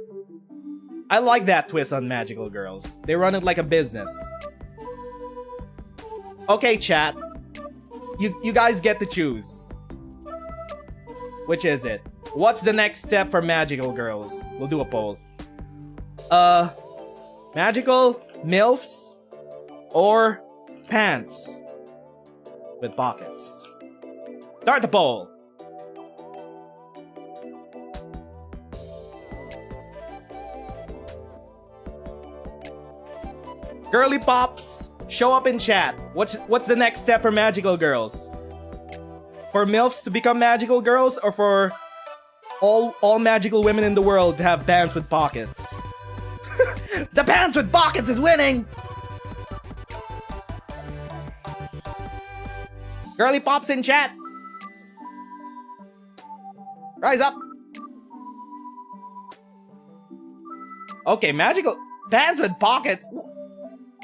I like that twist on magical girls. They run it like a business. Okay, chat. You guys get to choose. Which is it? What's the next step for magical girls? We'll do a poll. Magical MILFs or pants with pockets? Start the poll. Girly pops, show up in chat. What's the next step for magical girls? For MILFs to become magical girls, or for all magical women in the world to have pants with pockets? The pants with pockets is winning! Girly pops in chat. Rise up. Okay, magical pants with pockets.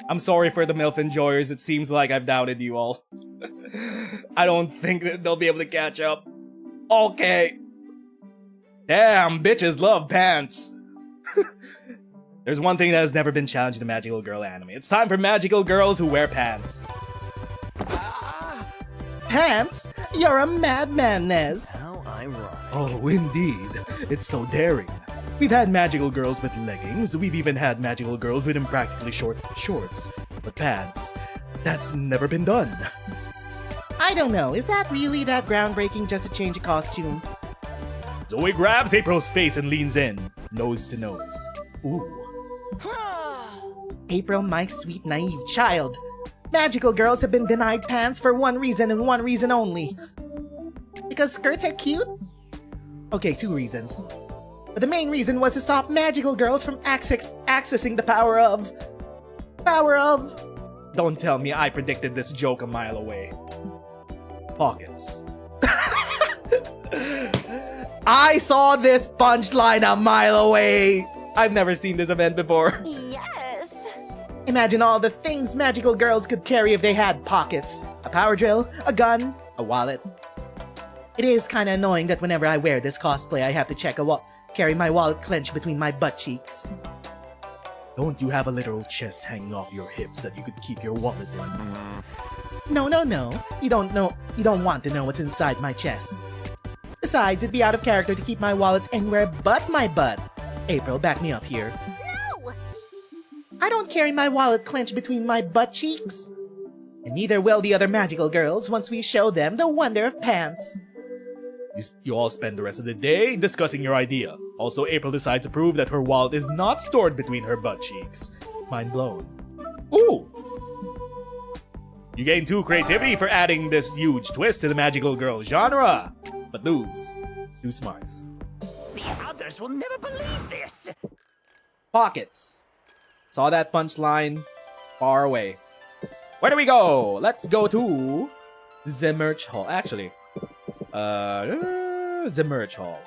I'm sorry for the MILF enjoyers. It seems like I've doubted you all. I don't think that they'll be able to catch up. Okay. Damn, bitches love pants. There's one thing that has never been challenged in the magical girl anime. It's time for magical girls who wear pants. Pants? You're a madman, Nez. How ironic. Oh, indeed. It's so daring. We've had magical girls with leggings. We've even had magical girls with impractically short shorts. But pants, that's never been done. I don't know. Is that really that groundbreaking just to change a costume? Zoe grabs April's face and leans in, nose to nose. Ooh. April, my sweet naive child. Magical girls have been denied pants for one reason and one reason only. Because skirts are cute? Okay, 2 reasons. But the main reason was to stop magical girls from accessing the power of... Don't tell me I predicted this joke a mile away. Pockets. I saw this punchline a mile away! I've never seen this event before. Yes. Imagine all the things magical girls could carry if they had pockets. A power drill, a gun, a wallet. It is kinda annoying that whenever I wear this cosplay, I have to carry my wallet clenched between my butt cheeks. Don't you have a literal chest hanging off your hips that you could keep your wallet in? No. You don't want to know what's inside my chest. Besides, it'd be out of character to keep my wallet anywhere but my butt. April, back me up here. No. I don't carry my wallet clenched between my butt cheeks. And neither will the other magical girls once we show them the wonder of pants. You all spend the rest of the day discussing your idea. Also, April decides to prove that her wallet is not stored between her butt cheeks. Mind blown. Ooh! You gain 2 creativity for adding this huge twist to the magical girl genre. But lose 2 smarts. The others will never believe this. Pockets. Saw that punchline far away. Where do we go? Let's go to the merch hall. Actually, the merch hall.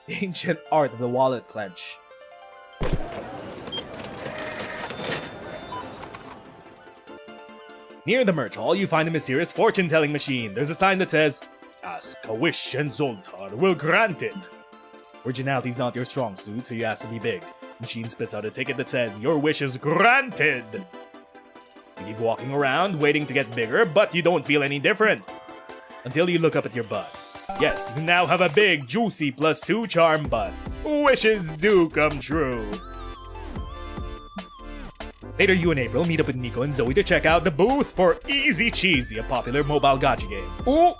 The ancient art of the wallet clench. Near the merch hall, you find a mysterious fortune-telling machine. There's a sign that says, "Ask a wish and Zoltar will grant it." Originality's not your strong suit, so you ask to be big. Machine spits out a ticket that says, "Your wish is granted." You keep walking around, waiting to get bigger, but you don't feel any different. Until you look up at your butt. Yes, you now have a big, juicy +2 charm butt. Wishes do come true. Later, you and April meet up with Nico and Zoe to check out the booth for Easy Cheesy, a popular mobile gacha game. Ooh!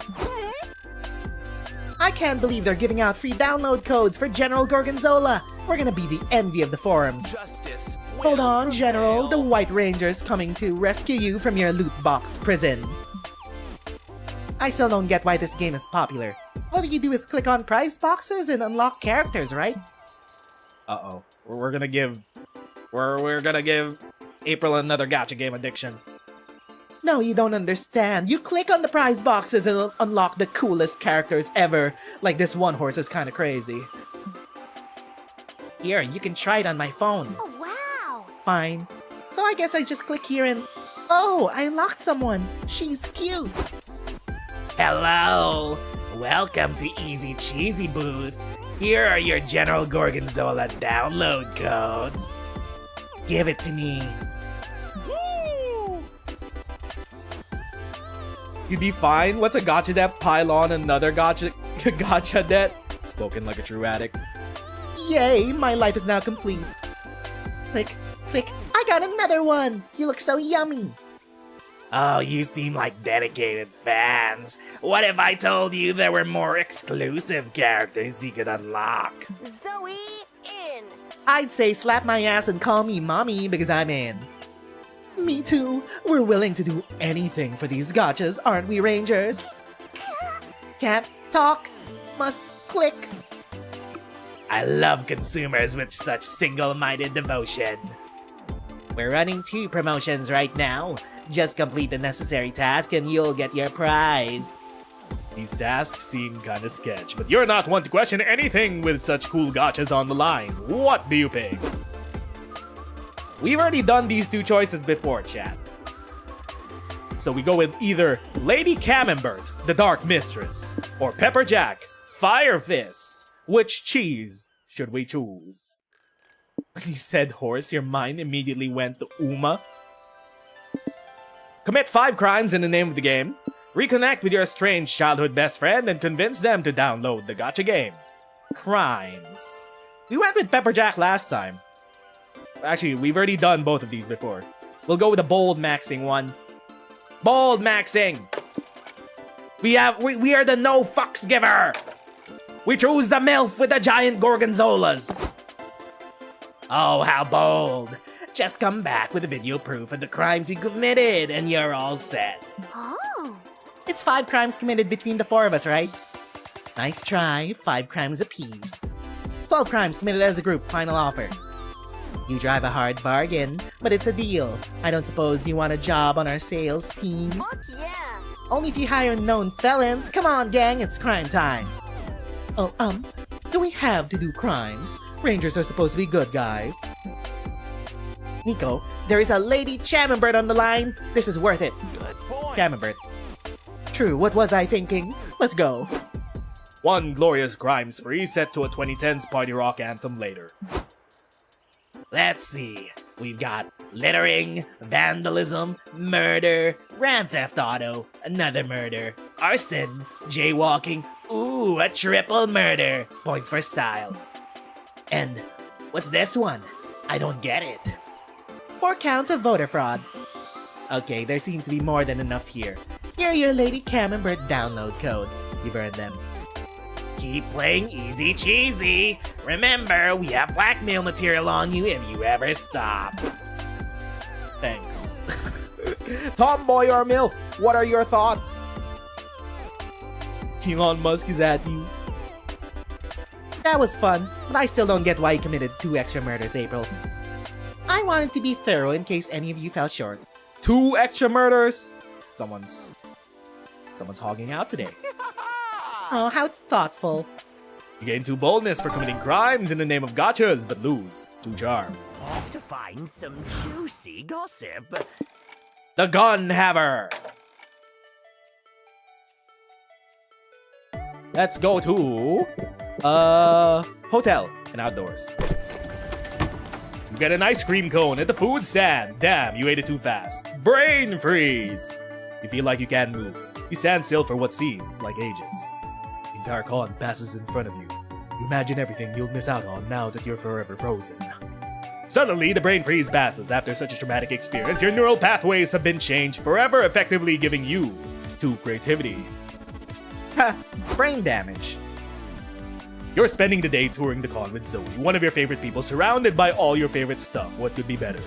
I can't believe they're giving out free download codes for General Gorgonzola. We're gonna be the envy of the forums. Justice. Hold on, General. The White Ranger's coming to rescue you from your loot box prison. I still don't get why this game is popular. All you do is click on prize boxes and unlock characters, right? Uh-oh. We're gonna give April another gacha game addiction. No, you don't understand. You click on the prize boxes and unlock the coolest characters ever. Like this one horse is kinda crazy. Here, you can try it on my phone. Oh, wow. Fine. So I guess I just click here and... Oh, I unlocked someone. She's cute. Hello. Welcome to Easy Cheesy Booth. Here are your General Gorgonzola download codes. Give it to me. You'd be fine. What's a gacha debt? Pile on another gacha debt? Spoken like a true addict. Yay, my life is now complete. Click, click. I got another one. You look so yummy. Oh, you seem like dedicated fans. What if I told you there were more exclusive characters you could unlock? Zoe, in. I'd say slap my ass and call me mommy because I'm in. Me too. We're willing to do anything for these gachas, aren't we, Rangers? Can't talk. Must click. I love consumers with such single-minded devotion. We're running 2 promotions right now. Just complete the necessary task and you'll get your prize. These tasks seem kinda sketch, but you're not one to question anything with such cool gachas on the line. What do you pick? We've already done these 2 choices before, chat. So we go with either Lady Camembert, the Dark Mistress, or Pepper Jack, Fire Fist. Which cheese should we choose? When you said horse, your mind immediately went to Uma. Commit 5 crimes in the name of the game. Reconnect with your estranged childhood best friend and convince them to download the gacha game. Crimes. We went with Pepper Jack last time. Actually, we've already done both of these before. We'll go with the bold maxing one. Bold maxing! We are the no fucks giver! We choose the MILF with the giant gorgonzolas! Oh, how bold! Just come back with a video proof of the crimes you committed and you're all set. Oh. It's 5 crimes committed between the 4 of us, right? Nice try, 5 crimes apiece. 12 crimes committed as a group, final offer. You drive a hard bargain, but it's a deal. I don't suppose you want a job on our sales team? Fuck yeah. Only if you hire known felons. Come on, gang, it's crime time. Oh, do we have to do crimes? Rangers are supposed to be good guys. Nico, there is a Lady Camembert on the line. This is worth it. Good point. Camembert. True, what was I thinking? Let's go. One glorious crime spree set to a 2010s party rock anthem later. Let's see. We've got littering, vandalism, murder, grand theft auto, another murder, arson, jaywalking, ooh, a triple murder. Points for style. And what's this one? I don't get it. 4 counts of voter fraud. Okay, there seems to be more than enough here. Here are your Lady Camembert download codes. You've earned them. Keep playing Easy Cheesy. Remember, we have blackmail material on you if you ever stop. Thanks. Tomboy or MILF, what are your thoughts? Elon Musk is at you. That was fun, but I still don't get why you committed 2 extra murders, April. I wanted to be thorough in case any of you fell short. 2 extra murders? Someone's hogging out today. Oh, how thoughtful. You gain 2 boldness for committing crimes in the name of gachas, but lose 2 charm. Off to find some juicy gossip. The gun haver. Let's go to hotel and outdoors. You get an ice cream cone at the food stand. Damn, you ate it too fast. Brain freeze. You feel like you can't move. You stand still for what seems like ages. The entire con passes in front of you. You imagine everything you'll miss out on now that you're forever frozen. Suddenly, the brain freeze passes. After such a traumatic experience, your neural pathways have been changed forever, effectively giving you to creativity. Ha! Brain damage. You're spending the day touring the con with Zoe, one of your favorite people, surrounded by all your favorite stuff. What could be better?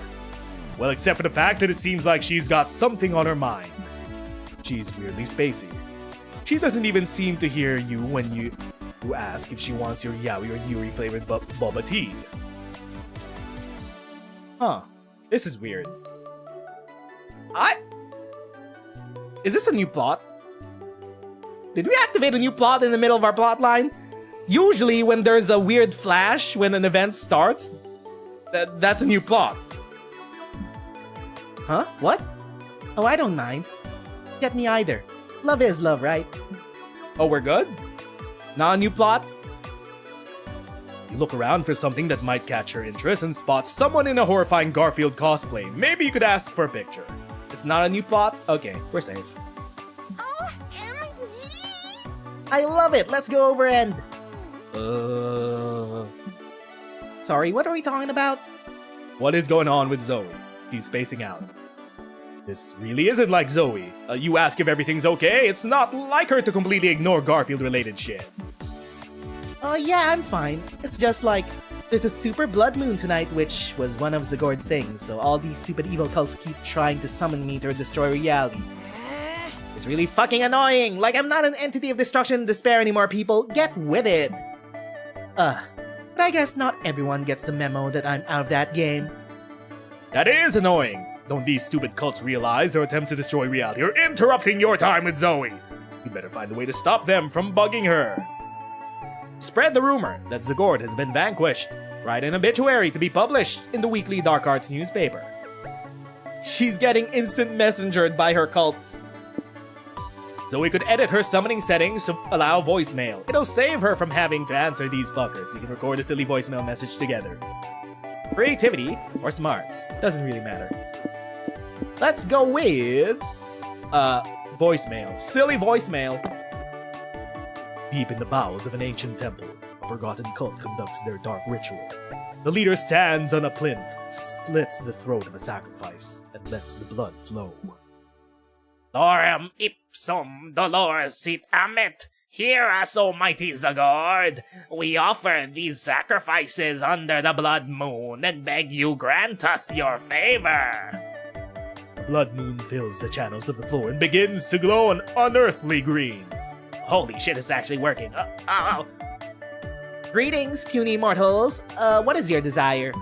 Well, except for the fact that it seems like she's got something on her mind. She's weirdly spacey. She doesn't even seem to hear you when you ask if she wants your yaoi or yuri flavored boba tea. Huh. This is weird. Is this a new plot? Did we activate a new plot in the middle of our plot line? Usually when there's a weird flash when an event starts, that's a new plot. Huh? What? Oh, I don't mind. Get me either. Love is love, right? Oh, we're good? Not a new plot? You look around for something that might catch her interest and spot someone in a horrifying Garfield cosplay. Maybe you could ask for a picture. It's not a new plot? Okay, we're safe. OMG! I love it. Let's go over and... Sorry, what are we talking about? What is going on with Zoe? She's spacing out. This really isn't like Zoe. You ask if everything's okay, it's not like her to completely ignore Garfield-related shit. Yeah, I'm fine. It's just like, there's a super blood moon tonight, which was one of Zagord's things, so all these stupid evil cults keep trying to summon me to destroy reality. It's really fucking annoying! Like, I'm not an entity of destruction and despair anymore, people. Get with it! But I guess not everyone gets the memo that I'm out of that game. That is annoying. Don't these stupid cults realize their attempts to destroy reality are interrupting your time with Zoe? You better find a way to stop them from bugging her. Spread the rumor that Zagord has been vanquished. Write an obituary to be published in the weekly Dark Arts newspaper. She's getting instant messengered by her cults. Zoe could edit her summoning settings to allow voicemail. It'll save her from having to answer these fuckers. You can record a silly voicemail message together. Creativity or smarts, doesn't really matter. Let's go with... voicemail. Silly voicemail. Deep in the bowels of an ancient temple, a forgotten cult conducts their dark ritual. The leader stands on a plinth, slits the throat of a sacrifice, and lets the blood flow. Lorem ipsum dolores sit amet. Hear us, O mighty Zagord. We offer these sacrifices under the blood moon and beg you grant us your favor. The blood moon fills the channels of the floor and begins to glow an unearthly green. Holy shit, it's actually working. Greetings, puny mortals. What is your desire?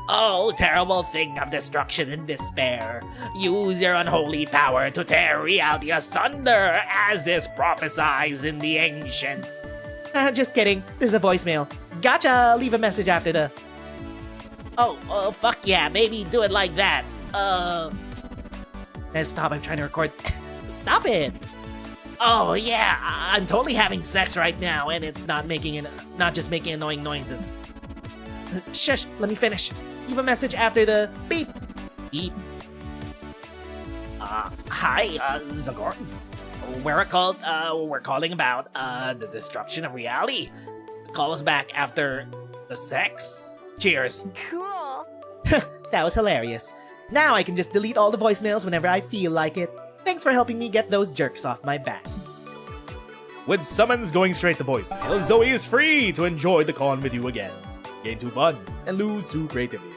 Oh, terrible thing of destruction and despair. Use your unholy power to tear reality asunder, as is prophesied in the ancient. Just kidding. This is a voicemail. Gotcha! Leave a message after the... Oh, fuck yeah, baby, do it like that. Stop, I'm trying to record. Stop it! Oh yeah, I'm totally having sex right now, and it's not just making annoying noises. Shush, let me finish. Leave a message after the beep. Beep. Hi, Zagord. We're calling about, the destruction of reality. Call us back after the sex. Cheers. Cool. That was hilarious. Now I can just delete all the voicemails whenever I feel like it. Thanks for helping me get those jerks off my back. With summons going straight to voicemail, Zoe is free to enjoy the con with you again. Gain 2 fun and lose 2 creativity.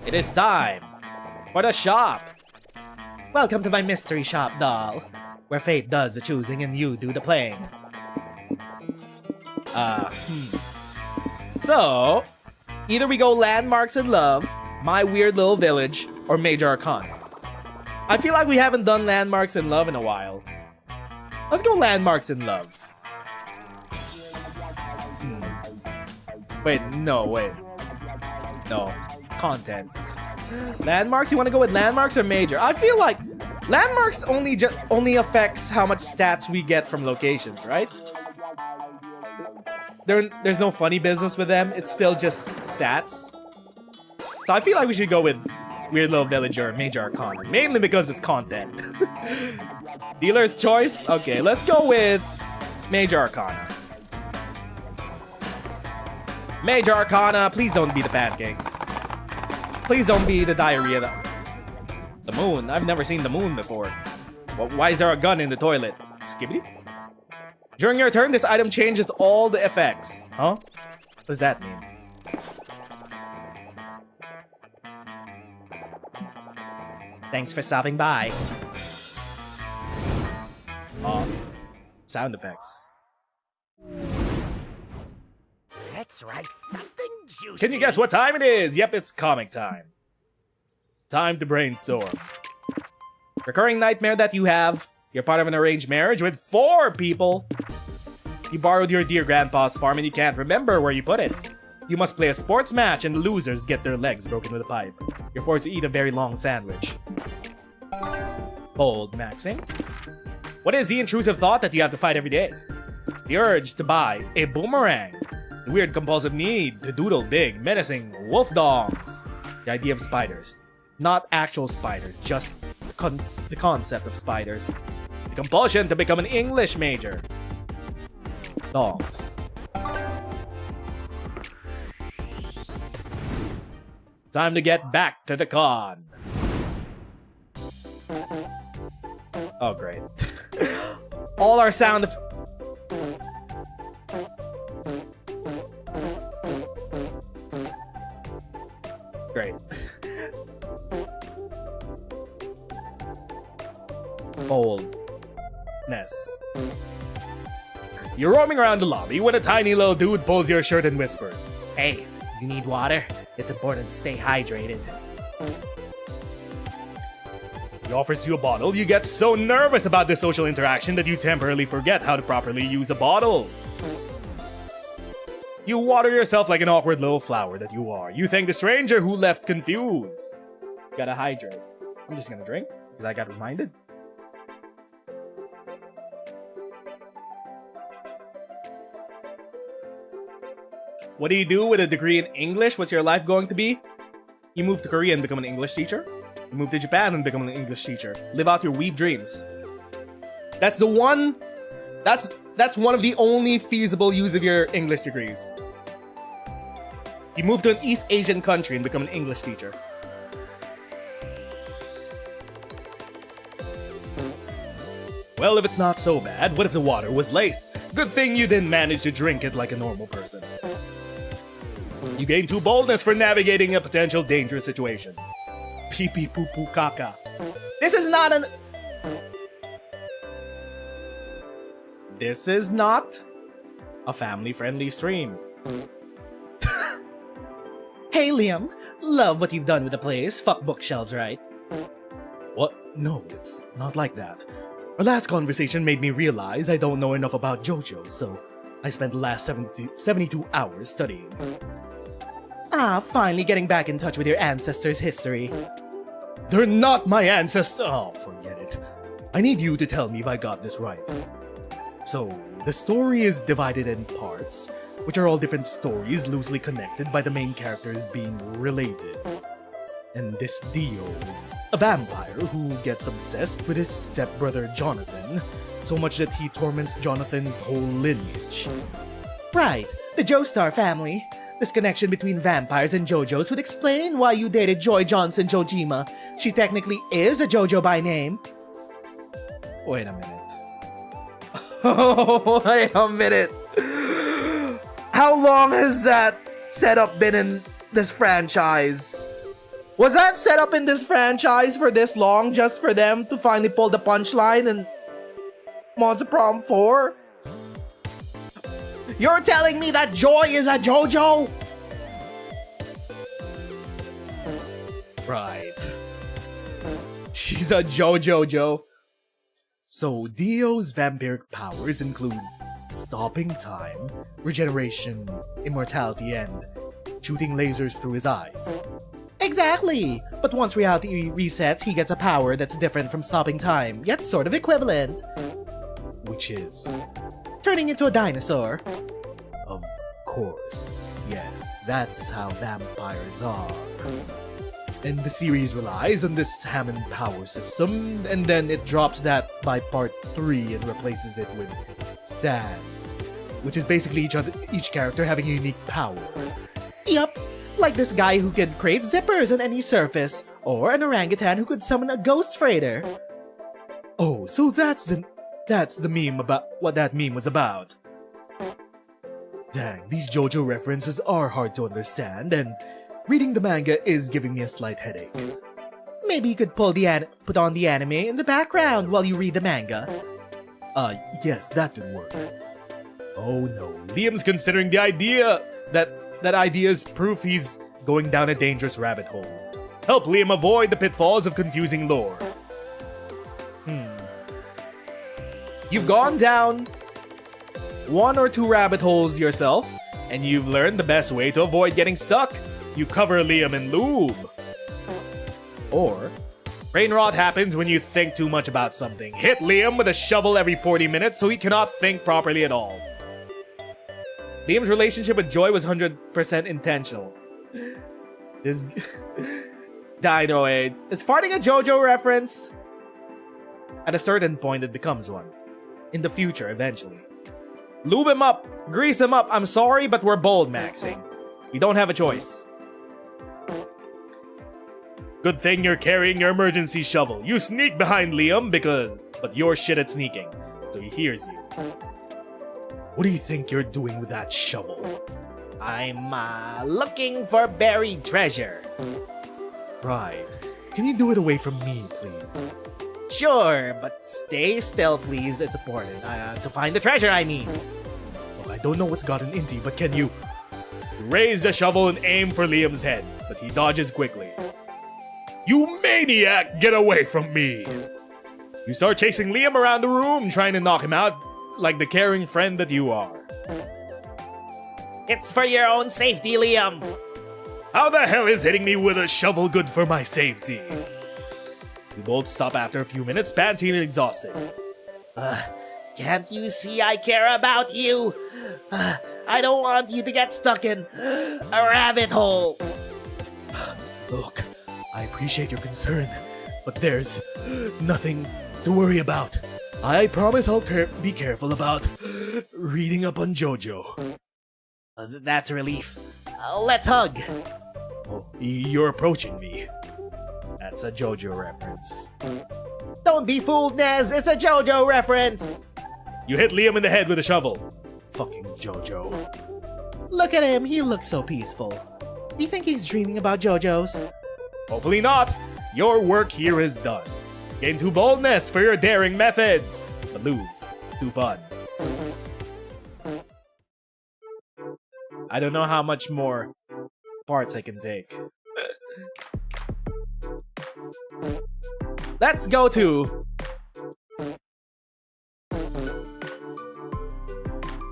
It is time for the shop. Welcome to my mystery shop, doll, where fate does the choosing and you do the playing. So, either we go Landmarks in Love, My Weird Little Village, or Major Arcana. I feel like we haven't done Landmarks in Love in a while. Let's go Landmarks in Love. Wait, no, wait. No. Content. Landmarks? You want to go with landmarks or major? I feel like landmarks only affects how much stats we get from locations, right? There's no funny business with them. It's still just stats. So I feel like we should go with Weird Little Villager, Major Arcana. Mainly because it's content. Dealer's choice? Okay, let's go with Major Arcana. Major Arcana, please don't be the pancakes. Please don't be the diarrhea. The moon? I've never seen the moon before. Why is there a gun in the toilet? Skibbity? During your turn, this item changes all the effects. Huh? What does that mean? Thanks for stopping by. Sound effects. Let's write something juicy. Can you guess what time it is? Yep, it's comic time. Time to brainstorm. Recurring nightmare that you have. You're part of an arranged marriage with 4 people. You borrowed your dear grandpa's farm and you can't remember where you put it. You must play a sports match and the losers get their legs broken with a pipe. You're forced to eat a very long sandwich. Bold maxing. What is the intrusive thought that you have to fight every day? The urge to buy a boomerang. The weird compulsive need to doodle big, menacing wolf dogs. The idea of spiders. Not actual spiders, just the concept of spiders. The compulsion to become an English major. Dogs. Time to get back to the con. Oh, great. All our sound Great. Boldness. You're roaming around the lobby when a tiny little dude pulls your shirt and whispers, "Hey, you need water? It's important to stay hydrated." He offers you a bottle. You get so nervous about this social interaction that you temporarily forget how to properly use a bottle. You water yourself like an awkward little flower that you are. You thank the stranger who left confused. Gotta hydrate. I'm just gonna drink because I got reminded. What do you do with a degree in English? What's your life going to be? You move to Korea and become an English teacher. You move to Japan and become an English teacher. Live out your weeb dreams. That's the one. That's one of the only feasible use of your English degrees. You move to an East Asian country and become an English teacher. Well, if it's not so bad, what if the water was laced? Good thing you didn't manage to drink it like a normal person. You gain 2 boldness for navigating a potential dangerous situation. Pee pee poo poo caca. This is not a family-friendly stream. Hey Liam, love what you've done with the place. Fuck bookshelves, right? What? No, it's not like that. Our last conversation made me realize I don't know enough about JOJO, so I spent the last 72 hours studying. Ah, finally getting back in touch with your ancestors' history. They're not my ancestors. Oh, forget it. I need you to tell me if I got this right. So, the story is divided in parts, which are all different stories loosely connected by the main characters being related. And this Dio is a vampire who gets obsessed with his stepbrother Jonathan, so much that he torments Jonathan's whole lineage. Right, the Joestar family. This connection between vampires and JoJos would explain why you dated Joy Johnson Jojima. She technically is a JoJo by name. Wait a minute. Oh, wait a minute. How long has that setup been in this franchise? Was that set up in this franchise for this long just for them to finally pull the punchline in Monster Prom 4? You're telling me that Joy is a JoJo? Right. She's a JoJo. So Dio's vampiric powers include stopping time, regeneration, immortality, and shooting lasers through his eyes. Exactly! But once reality resets, he gets a power that's different from stopping time, yet sort of equivalent. Which is... Turning into a dinosaur. Of course, yes, that's how vampires are. And the series relies on this Hammond power system, and then it drops that by part 3 and replaces it with stands, which is basically each character having a unique power. Yup, like this guy who can create zippers on any surface, or an orangutan who could summon a ghost freighter. Oh, so that's the meme about what that meme was about. Dang, these JOJO references are hard to understand, and reading the manga is giving me a slight headache. Maybe you could put on the anime in the background while you read the manga. Yes, that could work. Oh no, Liam's considering the idea. That idea is proof he's going down a dangerous rabbit hole. Help Liam avoid the pitfalls of confusing lore. You've gone down 1 or 2 rabbit holes yourself, And you've learned the best way to avoid getting stuck. You cover Liam in lube. Or, brain rot happens when you think too much about something. Hit Liam with a shovel every 40 minutes so he cannot think properly at all. Liam's relationship with Joy was 100% intentional. This Dino AIDS. Is farting a JOJO reference? At a certain point, it becomes one. In the future, eventually. Lube him up! Grease him up! I'm sorry, but we're bold maxing. We don't have a choice. Good thing you're carrying your emergency shovel. You sneak behind Liam but you're shit at sneaking. So he hears you. What do you think you're doing with that shovel? I'm looking for buried treasure. Right. Can you do it away from me, please? Sure, but stay still, please. It's important. To find the treasure, I mean. Look, I don't know what's gotten into you, but can you raise the shovel and aim for Liam's head? But he dodges quickly. You maniac! Get away from me! You start chasing Liam around the room, trying to knock him out like the caring friend that you are. It's for your own safety, Liam. How the hell is hitting me with a shovel good for my safety? We both stop after a few minutes, panting and exhausted. Can't you see I care about you? I don't want you to get stuck in a rabbit hole. Look, I appreciate your concern, but there's nothing to worry about. I promise I'll be careful about reading up on JOJO. That's a relief. Let's hug. Oh, you're approaching me. That's a JOJO reference. Don't be fooled, Nez. It's a JOJO reference. You hit Liam in the head with a shovel. Fucking JOJO. Look at him. He looks so peaceful. Do you think he's dreaming about JOJO's? Hopefully not. Your work here is done. Gain 2 boldness for your daring methods. But lose 2 fun. I don't know how much more parts I can take. Let's go to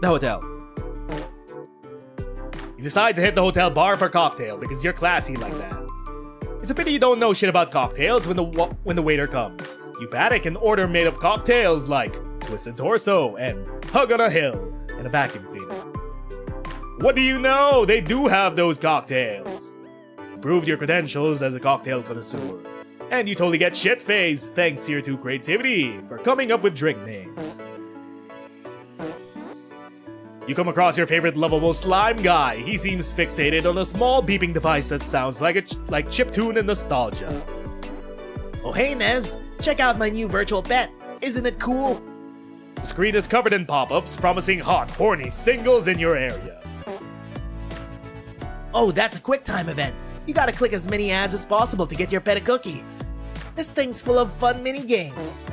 the hotel. You decide to hit the hotel bar for a cocktail because you're classy like that. It's a pity you don't know shit about cocktails when the waiter comes. You panic and order made-up cocktails like Twisted Torso and Hug on a Hill and a vacuum cleaner. What do you know? They do have those cocktails. You proved your credentials as a cocktail connoisseur. And you totally get shit-faced thanks to your 2 creativity for coming up with drink names. You come across your favorite lovable slime guy. He seems fixated on a small beeping device that sounds like chiptune and nostalgia. Oh hey, Nez. Check out my new virtual pet. Isn't it cool? The screen is covered in pop-ups promising hot, horny singles in your area. Oh, that's a QuickTime event. You gotta click as many ads as possible to get your pet a cookie. This thing's full of fun mini-games.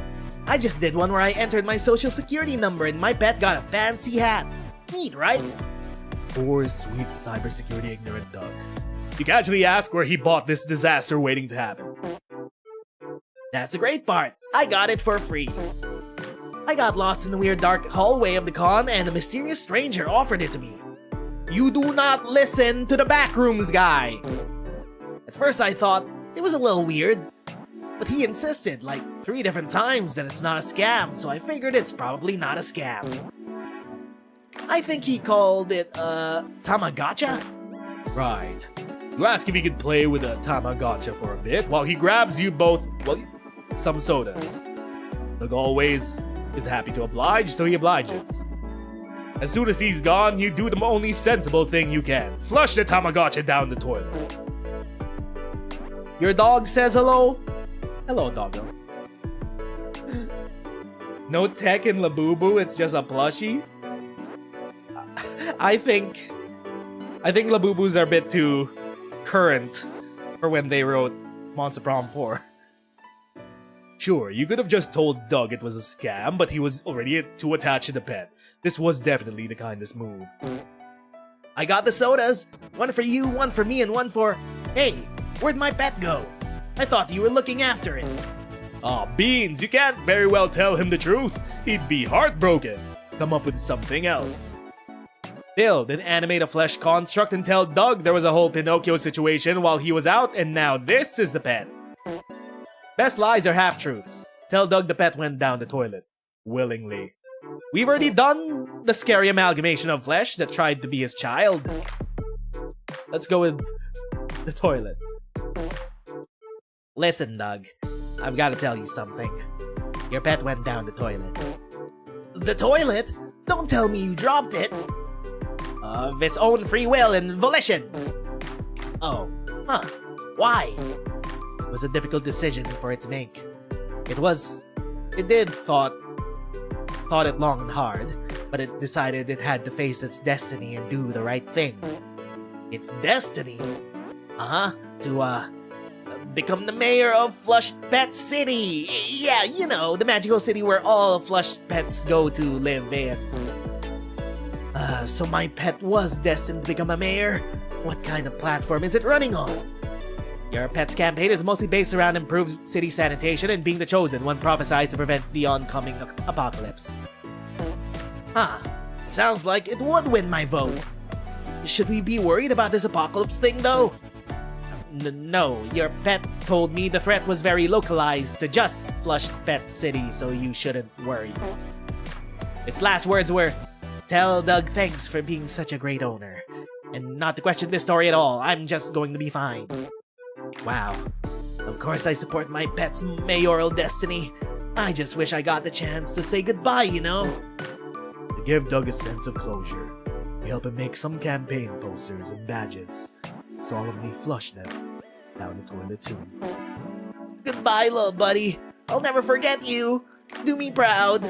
I just did one where I entered my social security number and my pet got a fancy hat. Neat, right? Poor sweet cybersecurity ignorant Doug. You casually ask where he bought this disaster waiting to happen. That's the great part. I got it for free. I got lost in the weird dark hallway of the con and a mysterious stranger offered it to me. You do not listen to the backrooms guy! At first I thought it was a little weird, but he insisted like 3 different times that it's not a scam, so I figured it's probably not a scam. I think he called it, Tamagotcha? Right. You ask if he could play with a Tamagotcha for a bit while he grabs you both, well, some sodas. Doug always is happy to oblige, so he obliges. As soon as he's gone, you do the only sensible thing you can. Flush the Tamagotcha down the toilet. Your dog says hello? Hello, doggo. No tech in Labubu, it's just a plushie? I think Labubus are a bit too current for when they wrote Monster Prom 4. Sure, you could have just told Doug it was a scam, but he was already too attached to the pet. This was definitely the kindest move. I got the sodas. 1 for you, 1 for me, and 1 for... Hey, where'd my pet go? I thought you were looking after it. Aw, Beans, you can't very well tell him the truth. He'd be heartbroken. Come up with something else. Build and animate a flesh construct and tell Doug there was a whole Pinocchio situation while he was out, and now this is the pet. Best lies are half-truths. Tell Doug the pet went down the toilet. Willingly. We've already done the scary amalgamation of flesh that tried to be his child. Let's go with the toilet. Listen, Doug. I've got to tell you something. Your pet went down the toilet. The toilet? Don't tell me you dropped it. Of its own free will and volition. Oh. Huh. Why? It was a difficult decision for it to make. It did thought it long and hard, but it decided it had to face its destiny and do the right thing. Its destiny? To become the mayor of Flushed Pet City. Yeah, you know, the magical city where all flushed pets go to live in. So my pet was destined to become a mayor? What kind of platform is it running on? Your pet's campaign is mostly based around improved city sanitation and being the chosen one prophesied to prevent the oncoming apocalypse. Sounds like it would win my vote. Should we be worried about this apocalypse thing, though? No, your pet told me the threat was very localized to just Flushed Pet City, so you shouldn't worry. Its last words were, "Tell Doug thanks for being such a great owner. And not to question this story at all, I'm just going to be fine." Wow. Of course I support my pet's mayoral destiny. I just wish I got the chance to say goodbye, you know? To give Doug a sense of closure, we help him make some campaign posters and badges. Solemnly flush them down the toilet too. Goodbye, little buddy. I'll never forget you. Do me proud.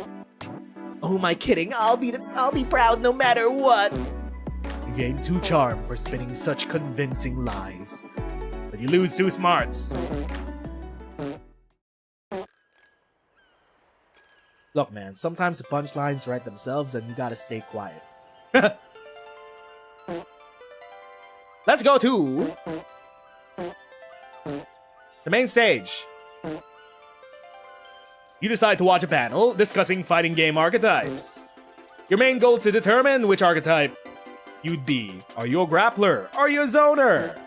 Oh, am I kidding? I'll be proud no matter what. You gain 2 charm for spinning such convincing lies, but you lose 2 smarts. Look, man, sometimes the punchlines write themselves and you gotta stay quiet. Let's go to the main stage. You decide to watch a panel discussing fighting game archetypes. Your main goal is to determine which archetype you'd be. Are you a grappler? Are you a zoner?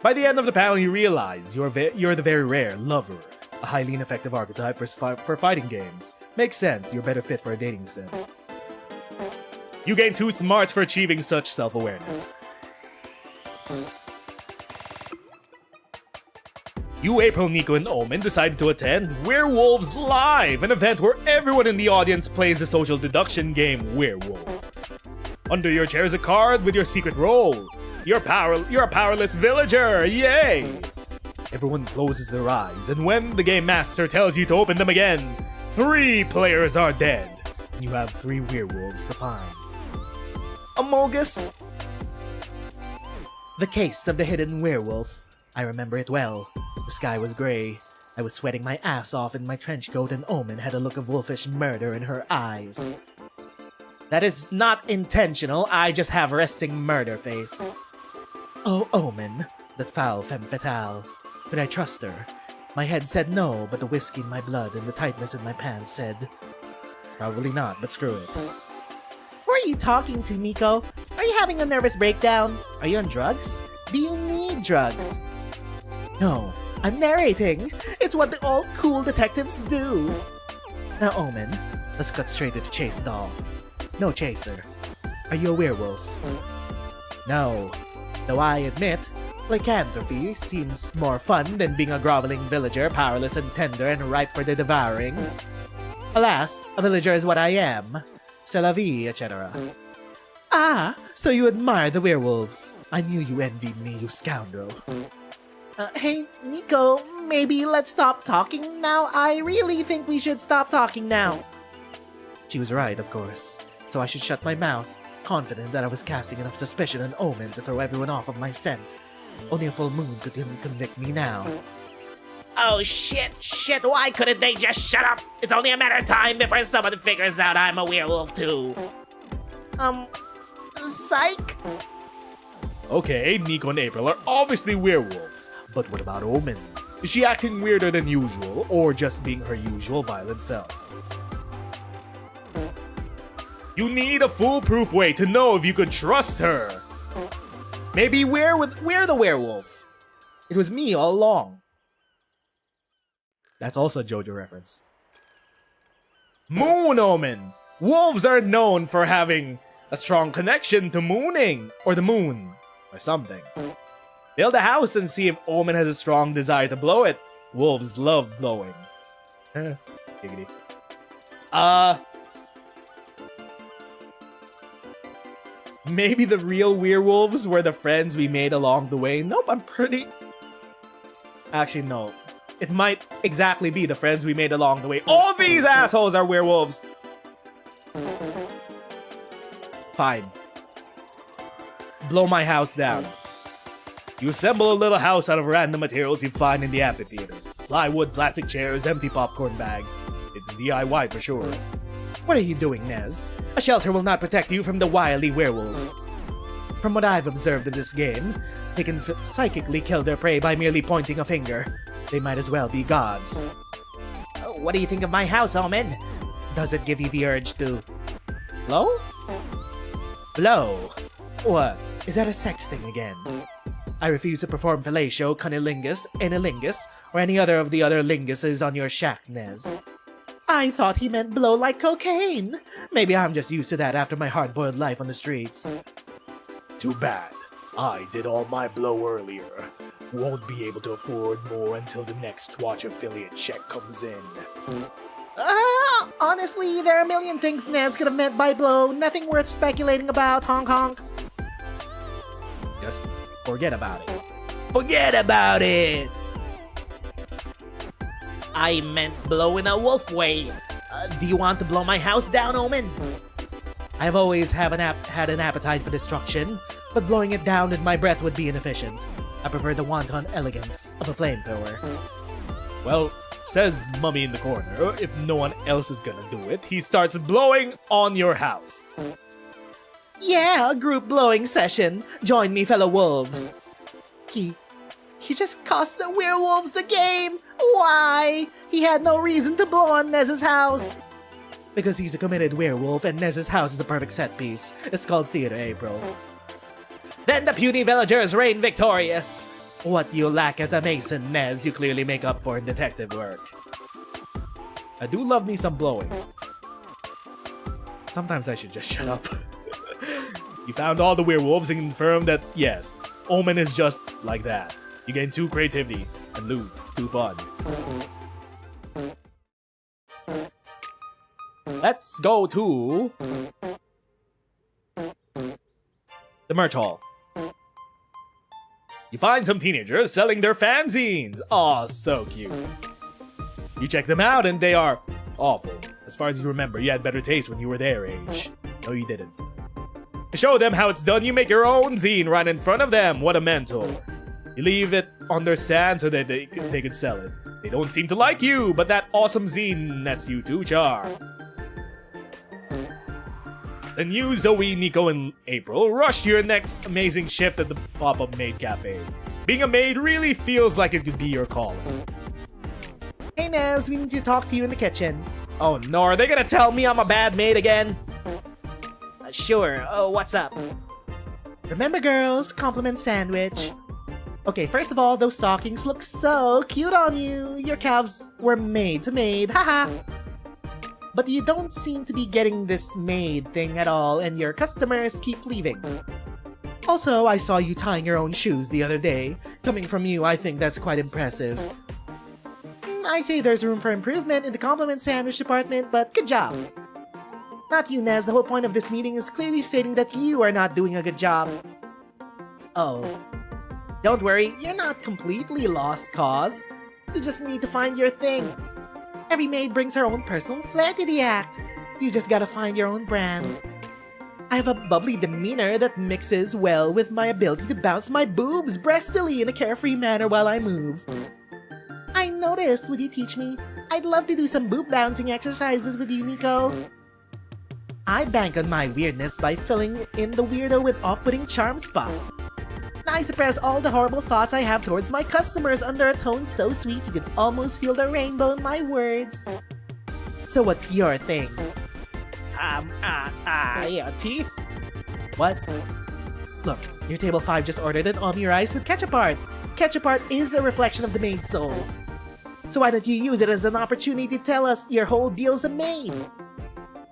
By the end of the panel, you realize you're the very rare lover, a highly ineffective archetype for fighting games. Makes sense, you're better fit for a dating sim. You gain 2 smarts for achieving such self-awareness. You, April, Nico, and Omen decided to attend Werewolves Live, an event where everyone in the audience plays the social deduction game Werewolf. Under your chair is a card with your secret role. You're a powerless villager, yay! Everyone closes their eyes, and when the game master tells you to open them again, 3 players are dead, and you have 3 werewolves to find. Amogus. The case of the hidden werewolf. I remember it well. The sky was gray. I was sweating my ass off in my trench coat, and Omen had a look of wolfish murder in her eyes. That is not intentional, I just have resting murder face. Oh, Omen, that foul femme fatale. Could I trust her? My head said no, but the whiskey in my blood and the tightness in my pants said... Probably not, but screw it. Who are you talking to, Nico? Are you you having a nervous breakdown? Are you on drugs? Do you need drugs? No, I'm narrating. It's what the all cool detectives do. Now, Omen, let's cut straight to the chase, doll. No chaser. Are you a werewolf? No. Though I admit, lycanthropy seems more fun than being a groveling villager, powerless and tender and ripe for the devouring. Alas, a villager is what I am. C'est la vie, etc. Ah, so you admire the werewolves. I knew you envied me, you scoundrel. Hey, Nico, maybe let's stop talking now? I really think we should stop talking now. She was right, of course. So I should shut my mouth, confident that I was casting enough suspicion and omen to throw everyone off of my scent. Only a full moon could convict me now. Oh shit, why couldn't they just shut up? It's only a matter of time before someone figures out I'm a werewolf too. Psych? Okay, Nico and April are obviously werewolves. But what about Omen? Is she acting weirder than usual, or just being her usual violent self? You need a foolproof way to know if you could trust her. Maybe we're the werewolf. It was me all along. That's also a JOJO reference. Moon Omen! Wolves are known for having a strong connection to mooning, or the moon, or something. Build a house and see if Omen has a strong desire to blow it. Wolves love blowing. Giggity. Maybe the real werewolves were the friends we made along the way. Nope, I'm pretty... Actually, no. It might exactly be the friends we made along the way. All these assholes are werewolves! Fine. Blow my house down. You assemble a little house out of random materials you find in the amphitheater. Plywood, plastic chairs, empty popcorn bags. It's DIY for sure. What are you doing, Nez? A shelter will not protect you from the wily werewolf. From what I've observed in this game, they can psychically kill their prey by merely pointing a finger. They might as well be gods. What do you think of my house, Omen? Does it give you the urge to... blow? Blow? What? Is that a sex thing again? I refuse to perform fellatio, cunnilingus, anilingus, or any other of the other linguses on your shack, Nez. I thought he meant blow like cocaine. Maybe I'm just used to that after my hard-boiled life on the streets. Too bad. I did all my blow earlier. Won't be able to afford more until the next Twatch affiliate check comes in. Honestly, there are a million things Nez could have meant by blow. Nothing worth speculating about, honk honk. Just forget about it. Forget about it! I meant blow in a wolf way. Do you want to blow my house down, Omen? I've always had an appetite for destruction, but blowing it down in my breath would be inefficient. I prefer the wanton elegance of a flamethrower. Well, says Mummy in the corner, if no one else is gonna do it, he starts blowing on your house. Yeah, a group blowing session. Join me, fellow wolves. He just cost the werewolves a game. Why? He had no reason to blow on Nez's house. Because he's a committed werewolf and Nez's house is the perfect set piece. It's called theater, April. Then the puny villagers reign victorious. What you lack as a mason, Nez, you clearly make up for in detective work. I do love me some blowing. Sometimes I should just shut up. You found all the werewolves and confirmed that, yes, Omen is just like that. You gain 2 creativity and lose 2 fun. Let's go to the merch hall. You find some teenagers selling their fanzines. Aw, so cute. You check them out and they are awful. As far as you remember, you had better taste when you were their age. No, you didn't. To show them how it's done, you make your own zine right in front of them. What a mentor. You leave it on their stand so that they could sell it. They don't seem to like you, but that awesome zine nets you 2 charm. Then you, Zoe, Nico, and April rush to your next amazing shift at the pop-up maid cafe. Being a maid really feels like it could be your calling. Hey Nez, we need to talk to you in the kitchen. Oh no, are they gonna tell me I'm a bad maid again? Sure, what's up? Remember, girls, compliment sandwich. Okay, first of all, those stockings look so cute on you. Your calves were made to maid, haha. But you don't seem to be getting this maid thing at all, and your customers keep leaving. Also, I saw you tying your own shoes the other day. Coming from you, I think that's quite impressive. I say there's room for improvement in the compliment sandwich department, but good job. Not you, Nez. The whole point of this meeting is clearly stating that you are not doing a good job. Oh. Don't worry, you're not completely lost cause. You just need to find your thing. Every maid brings her own personal flair to the act. You just gotta find your own brand. I have a bubbly demeanor that mixes well with my ability to bounce my boobs breastily in a carefree manner while I move. I noticed, would you teach me? I'd love to do some boob bouncing exercises with you, Nico. I bank on my weirdness by filling in the weirdo with off-putting charm spot. I suppress all the horrible thoughts I have towards my customers under a tone so sweet you can almost feel the rainbow in my words. So what's your thing? Yeah, teeth? What? Look, your table 5 just ordered an omni rice with ketchup art. Ketchup art is a reflection of the maid's soul. So why don't you use it as an opportunity to tell us your whole deal's a maid?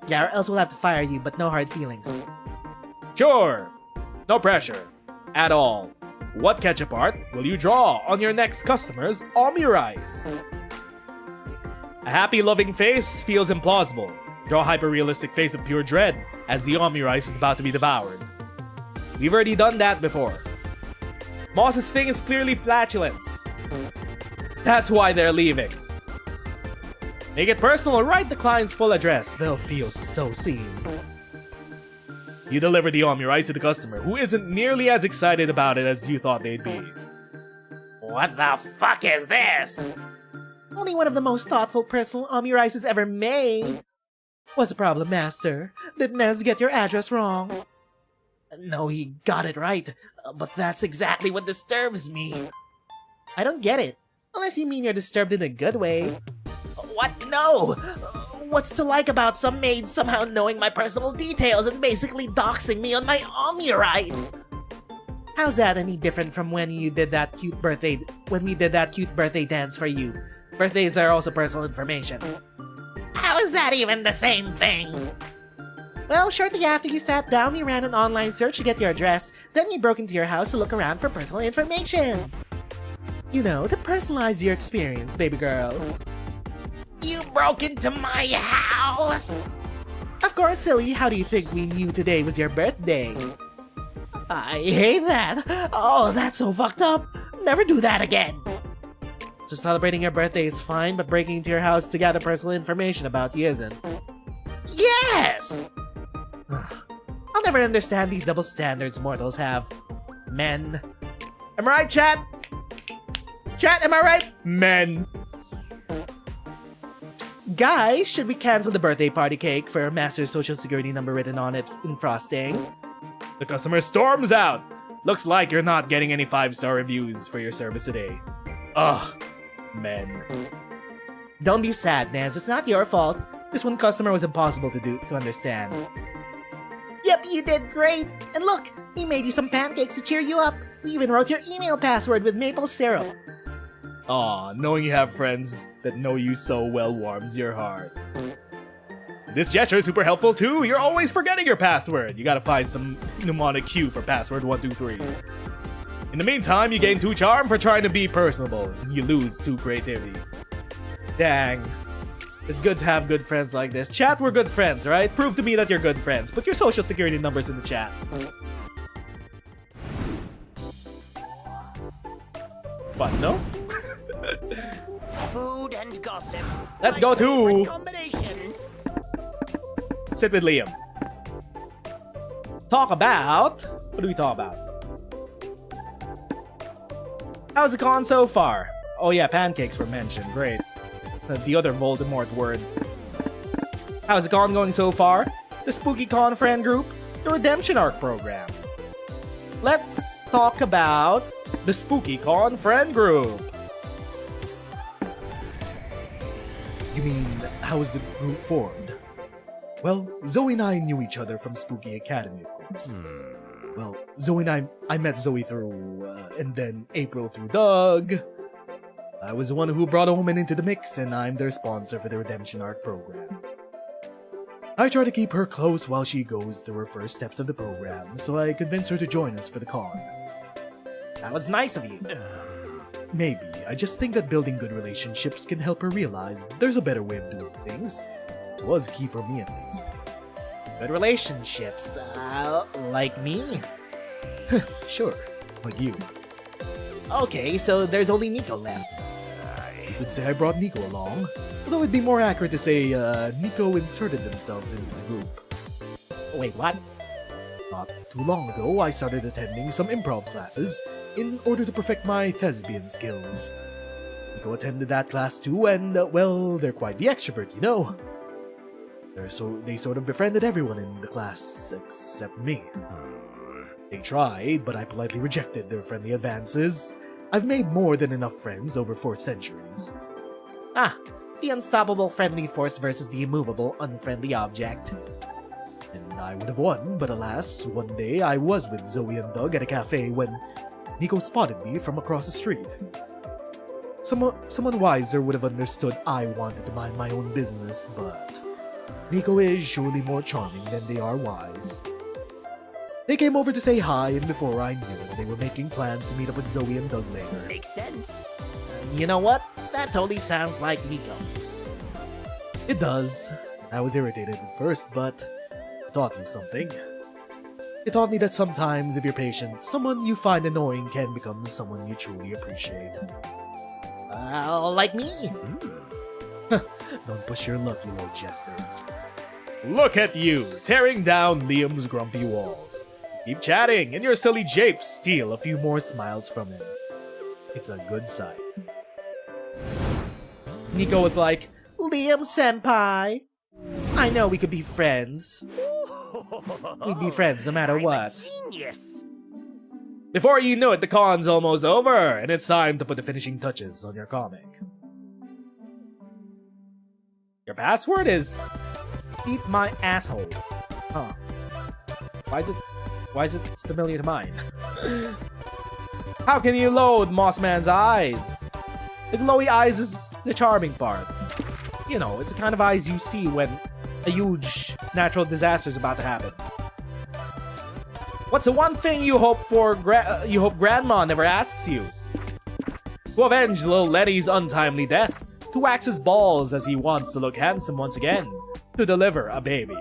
Yeah, or else we'll have to fire you, but no hard feelings. Sure. No pressure. At all. What ketchup art will you draw on your next customer's omni rice? A happy, loving face feels implausible. Draw a hyper-realistic face of pure dread as the omni rice is about to be devoured. We've already done that before. Moss's thing is clearly flatulence. That's why they're leaving. Make it personal, write the client's full address. They'll feel so seen. You deliver the omni rice to the customer, who isn't nearly as excited about it as you thought they'd be. What the fuck is this? Only one of the most thoughtful personal omni rices ever made. What's the problem, Master? Did Nez get your address wrong? No, he got it right, but that's exactly what disturbs me. I don't get it, unless you mean you're disturbed in a good way. What? No! What's to like about some maid somehow knowing my personal details and basically doxing me on my omni rice? How's that any different from when we did that cute birthday dance for you? Birthdays are also personal information. How is that even the same thing? Well, shortly after you sat down, we ran an online search to get your address. Then we broke into your house to look around for personal information. You know, to personalize your experience, baby girl. You broke into my house? Of course, silly. How do you think we knew today was your birthday? I hate that. Oh, that's so fucked up. Never do that again. So celebrating your birthday is fine, but breaking into your house to gather personal information about you isn't. Yes! I'll never understand these double standards mortals have. Men. Am I right, chat? Chat, am I right? Men. Psst, guys, should we cancel the birthday party cake for Master's social security number written on it in frosting? The customer storms out. Looks like you're not getting any 5-star reviews for your service today. Ugh. Men. Don't be sad, Nez. It's not your fault. This one customer was impossible to understand. Yep, you did great. And look, we made you some pancakes to cheer you up. We even wrote your email password with maple syrup. Aw, knowing you have friends that know you so well warms your heart. This gesture is super helpful too. You're always forgetting your password. You gotta find some mnemonic cue for password 123. In the meantime, you gain 2 charm for trying to be personable. You lose 2 creativity. Dang. It's good to have good friends like this. Chat, we're good friends, right? Prove to me that you're good friends. Put your social security numbers in the chat. What, no? Food and gossip. Let's My go favorite to... combination. Sit with Liam. Talk about... What do we talk about? How's it gone so far? Oh yeah, pancakes were mentioned. Great. The other Voldemort word. How's it gone going so far? The Spooky Con friend group? The Redemption Arc program? Let's talk about the Spooky Con friend group. You mean, how was the group formed? Well, Zoe and I knew each other from Spooky Academy, of course. Well, Zoe and I met Zoe through, and then April through Doug. I was the one who brought Omen into the mix, and I'm their sponsor for the Redemption Art program. I try to keep her close while she goes through her first steps of the program, so I convinced her to join us for the con. That was nice of you. Maybe. I just think that building good relationships can help her realize there's a better way of doing things. It was key for me, at least. Good relationships, like me? Sure, like you. Okay, so there's only Nico left. You could say I brought Nico along, although it'd be more accurate to say Nico inserted themselves into the group. Wait, what? Not too long ago, I started attending some improv classes in order to perfect my thespian skills. Nico attended that class too, and, well, they're quite the extrovert, you know. They sort of befriended everyone in the class, except me. They tried, but I politely rejected their friendly advances. I've made more than enough friends over 4 centuries. Ah, the unstoppable friendly force versus the immovable unfriendly object. And I would have won, but alas, one day I was with Zoe and Doug at a cafe when Nico spotted me from across the street. Someone wiser would have understood I wanted to mind my own business, but Nico is surely more charming than they are wise. They came over to say hi, and before I knew it, they were making plans to meet up with Zoe and Doug later. Makes sense. You know what? That totally sounds like Nico. It does. I was irritated at first, but it taught me something. It taught me that sometimes, if you're patient, someone you find annoying can become someone you truly appreciate. Like me? Don't push your luck, you little jester. Look at you, tearing down Liam's grumpy walls. Keep chatting, and your silly japes steal a few more smiles from him. It's a good sight. Nico was like, Liam-senpai, I know we could be friends. We'd be friends no matter I'm what. A genius. Before you know it, the con's almost over, and it's time to put the finishing touches on your comic. Your password is... Eat my asshole. Huh. Why is it familiar to mine? How can you load Mossman's eyes? The glowy eyes is the charming part. You know, it's the kind of eyes you see when a huge natural disaster is about to happen. What's the one thing you hope for? You hope Grandma never asks you? To avenge little Lenny's untimely death. To wax his balls as he wants to look handsome once again. To deliver a baby.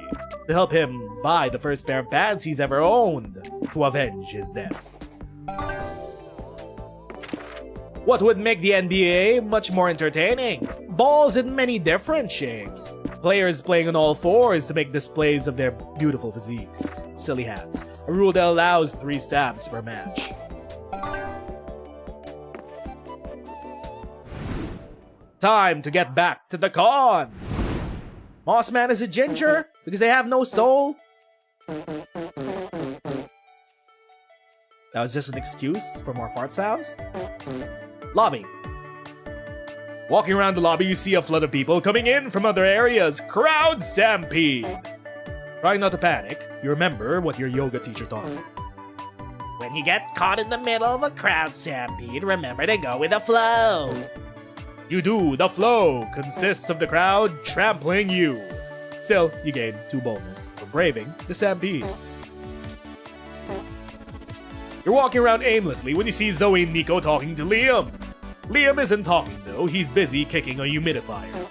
To help him buy the first pair of pants he's ever owned. To avenge his death. What would make the NBA much more entertaining? Balls in many different shapes. Players playing on all fours to make displays of their beautiful physiques. Silly hats. A rule that allows 3 stabs per match. Time to get back to the con! Mossman is a ginger because they have no soul? That was just an excuse for more fart sounds? Lobby. Walking around the lobby, you see a flood of people coming in from other areas. Crowd stampede! Trying not to panic, you remember what your yoga teacher taught you. When you get caught in the middle of a crowd stampede, remember to go with the flow. You do. The flow consists of the crowd trampling you. Still, you gain 2 bonus for braving the stampede. You're walking around aimlessly when you see Zoe and Nico talking to Liam. Liam isn't talking though, he's busy kicking a humidifier.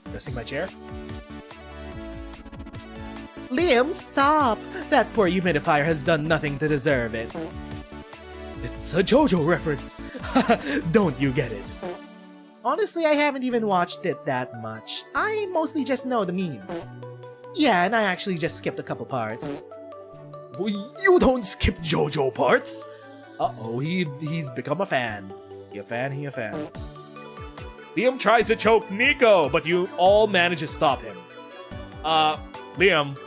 Adjusting my chair. Liam, stop! That poor humidifier has done nothing to deserve it. It's a JOJO reference. Don't you get it? Honestly, I haven't even watched it that much. I mostly just know the memes. Yeah, and I actually just skipped a couple parts. You don't skip JOJO parts? Uh-oh, he's become a fan. He a fan. Liam tries to choke Nico, but you all manage to stop him. Liam.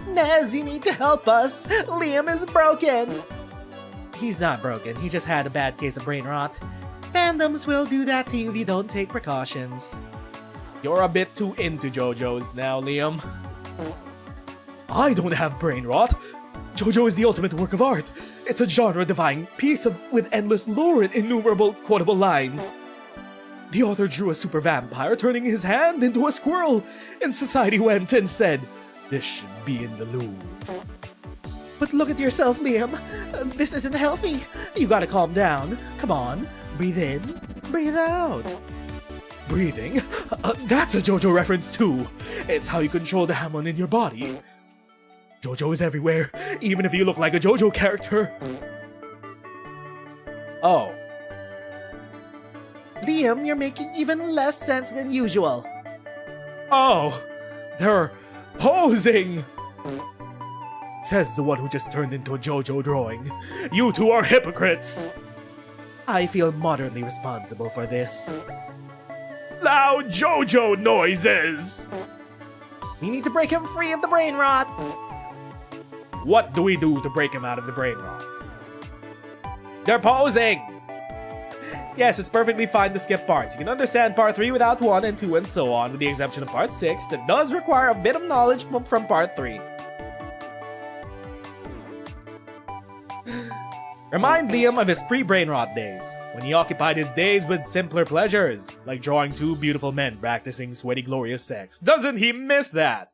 Nez, you need to help us. Liam is broken. He's not broken. He just had a bad case of brain rot. Fandoms will do that to you if you don't take precautions. You're a bit too into JoJo's now, Liam. I don't have brain rot. JoJo is the ultimate work of art. It's a genre-defying piece with endless lore and innumerable quotable lines. The author drew a super vampire turning his hand into a squirrel, and society went and said, "This should be in the Louvre." But look at yourself, Liam. This isn't healthy. You gotta calm down. Come on. Breathe in. Breathe out. Breathing? That's a JoJo reference too. It's how you control the hormone in your body. JoJo is everywhere, even if you look like a JoJo character. Oh. Liam, you're making even less sense than usual. Oh. They're posing. Says the one who just turned into a JoJo drawing. You two are hypocrites. I feel moderately responsible for this. Loud JoJo noises. We need to break him free of the brain rot. What do we do to break him out of the brain rot? They're posing! Yes, it's perfectly fine to skip parts. You can understand part 3 without 1 and 2 and so on, with the exception of part 6 that does require a bit of knowledge from part 3. Remind Liam of his pre-brain rot days, when he occupied his days with simpler pleasures, like drawing 2 beautiful men practicing sweaty glorious sex. Doesn't he miss that?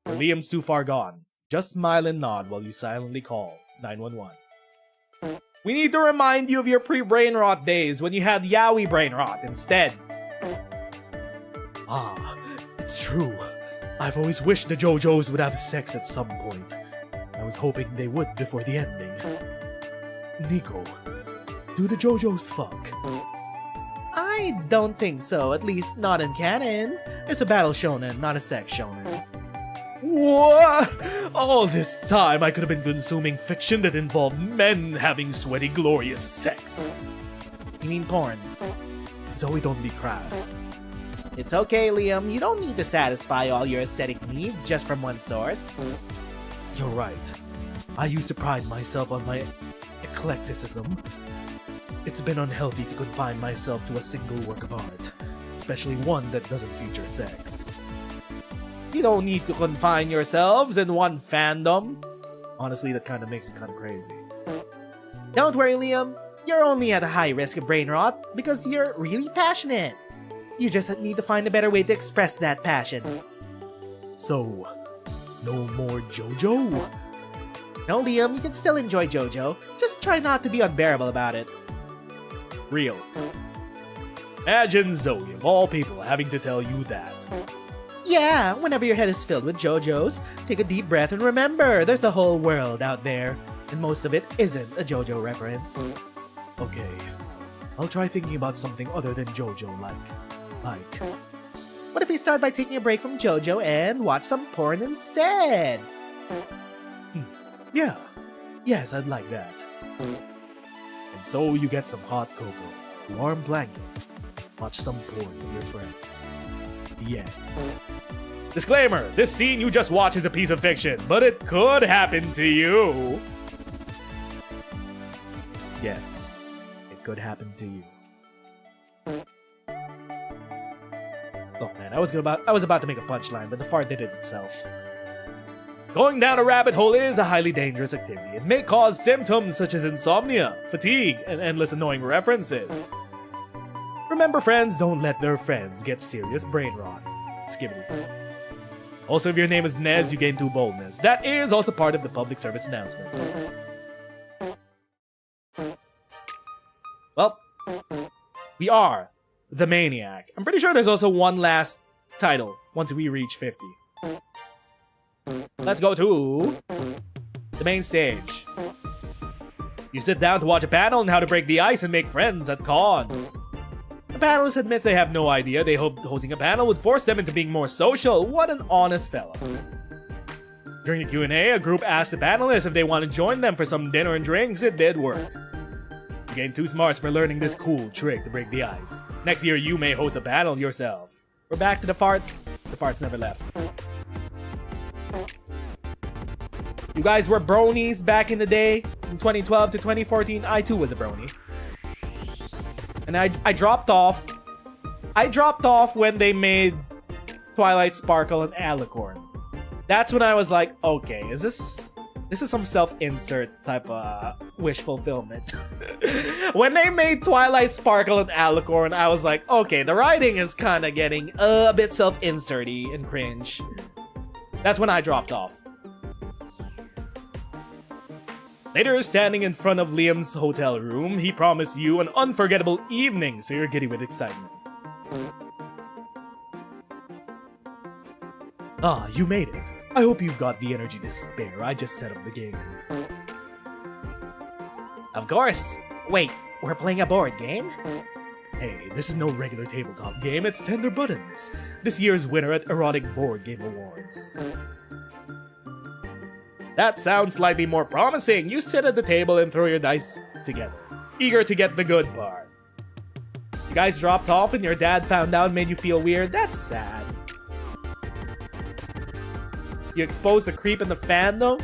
Or Liam's too far gone. Just smile and nod while you silently call 911. We need to remind you of your pre-brain rot days when you had yaoi brain rot instead. Ah, it's true. I've always wished the JoJos would have sex at some point. I was hoping they would before the ending. Nico, do the JoJos fuck? I don't think so, at least not in canon. It's a battle shonen, not a sex shonen. What? All this time I could have been consuming fiction that involved men having sweaty glorious sex. You mean porn? Zoe, don't be crass. It's okay, Liam. You don't need to satisfy all your aesthetic needs just from one source. You're right. I used to pride myself on my eclecticism. It's been unhealthy to confine myself to a single work of art, especially one that doesn't feature sex. You don't need to confine yourselves in one fandom. Honestly, that kind of makes you kind of crazy. Don't worry, Liam. You're only at a high risk of brain rot because you're really passionate. You just need to find a better way to express that passion. So, no more JoJo? No, Liam, you can still enjoy JoJo. Just try not to be unbearable about it. Real. Imagine Zoe, of all people, having to tell you that. Yeah, whenever your head is filled with JoJos, take a deep breath and remember, there's a whole world out there, and most of it isn't a JoJo reference. Okay, I'll try thinking about something other than JoJo, like... What if we start by taking a break from JoJo and watch some porn instead? Yeah, yes, I'd like that. And so you get some hot cocoa, warm blanket, watch some porn with your friends. Yeah. Disclaimer, this scene you just watched is a piece of fiction, but it could happen to you. Yes, it could happen to you. Oh man, I was about to make a punchline, but the fart did it itself. Going down a rabbit hole is a highly dangerous activity. It may cause symptoms such as insomnia, fatigue, and endless annoying references. Remember, friends don't let their friends get serious brain rot. Skibbity. Also, if your name is Nez, you gain 2 boldness. That is also part of the public service announcement. Well, we are the Maniac. I'm pretty sure there's also one last title once we reach 50. Let's go to the main stage. You sit down to watch a panel on how to break the ice and make friends at cons. The panelist admits they have no idea. They hoped hosting a panel would force them into being more social. What an honest fellow. During the Q&A, a group asked the panelists if they want to join them for some dinner and drinks. It did work. You gained 2 smarts for learning this cool trick to break the ice. Next year, you may host a panel yourself. We're back to the farts. The farts never left. You guys were bronies back in the day. From 2012 to 2014, I too was a brony. And I dropped off. I dropped off when they made Twilight Sparkle and Alicorn. That's when I was like, okay, is this is some self-insert type of wish fulfillment. When they made Twilight Sparkle and Alicorn, I was like, okay, the writing is kind of getting a bit self-inserty and cringe. That's when I dropped off. Later, standing in front of Liam's hotel room, he promised you an unforgettable evening, so you're giddy with excitement. Ah, you made it. I hope you've got the energy to spare. I just set up the game. Of course. Wait, we're playing a board game? Hey, this is no regular tabletop game, it's Tender Buttons, this year's winner at Erotic Board Game Awards. That sounds slightly more promising. You sit at the table and throw your dice together, eager to get the good part. You guys dropped off and your dad found out and made you feel weird? That's sad. You exposed a creep in the fandom,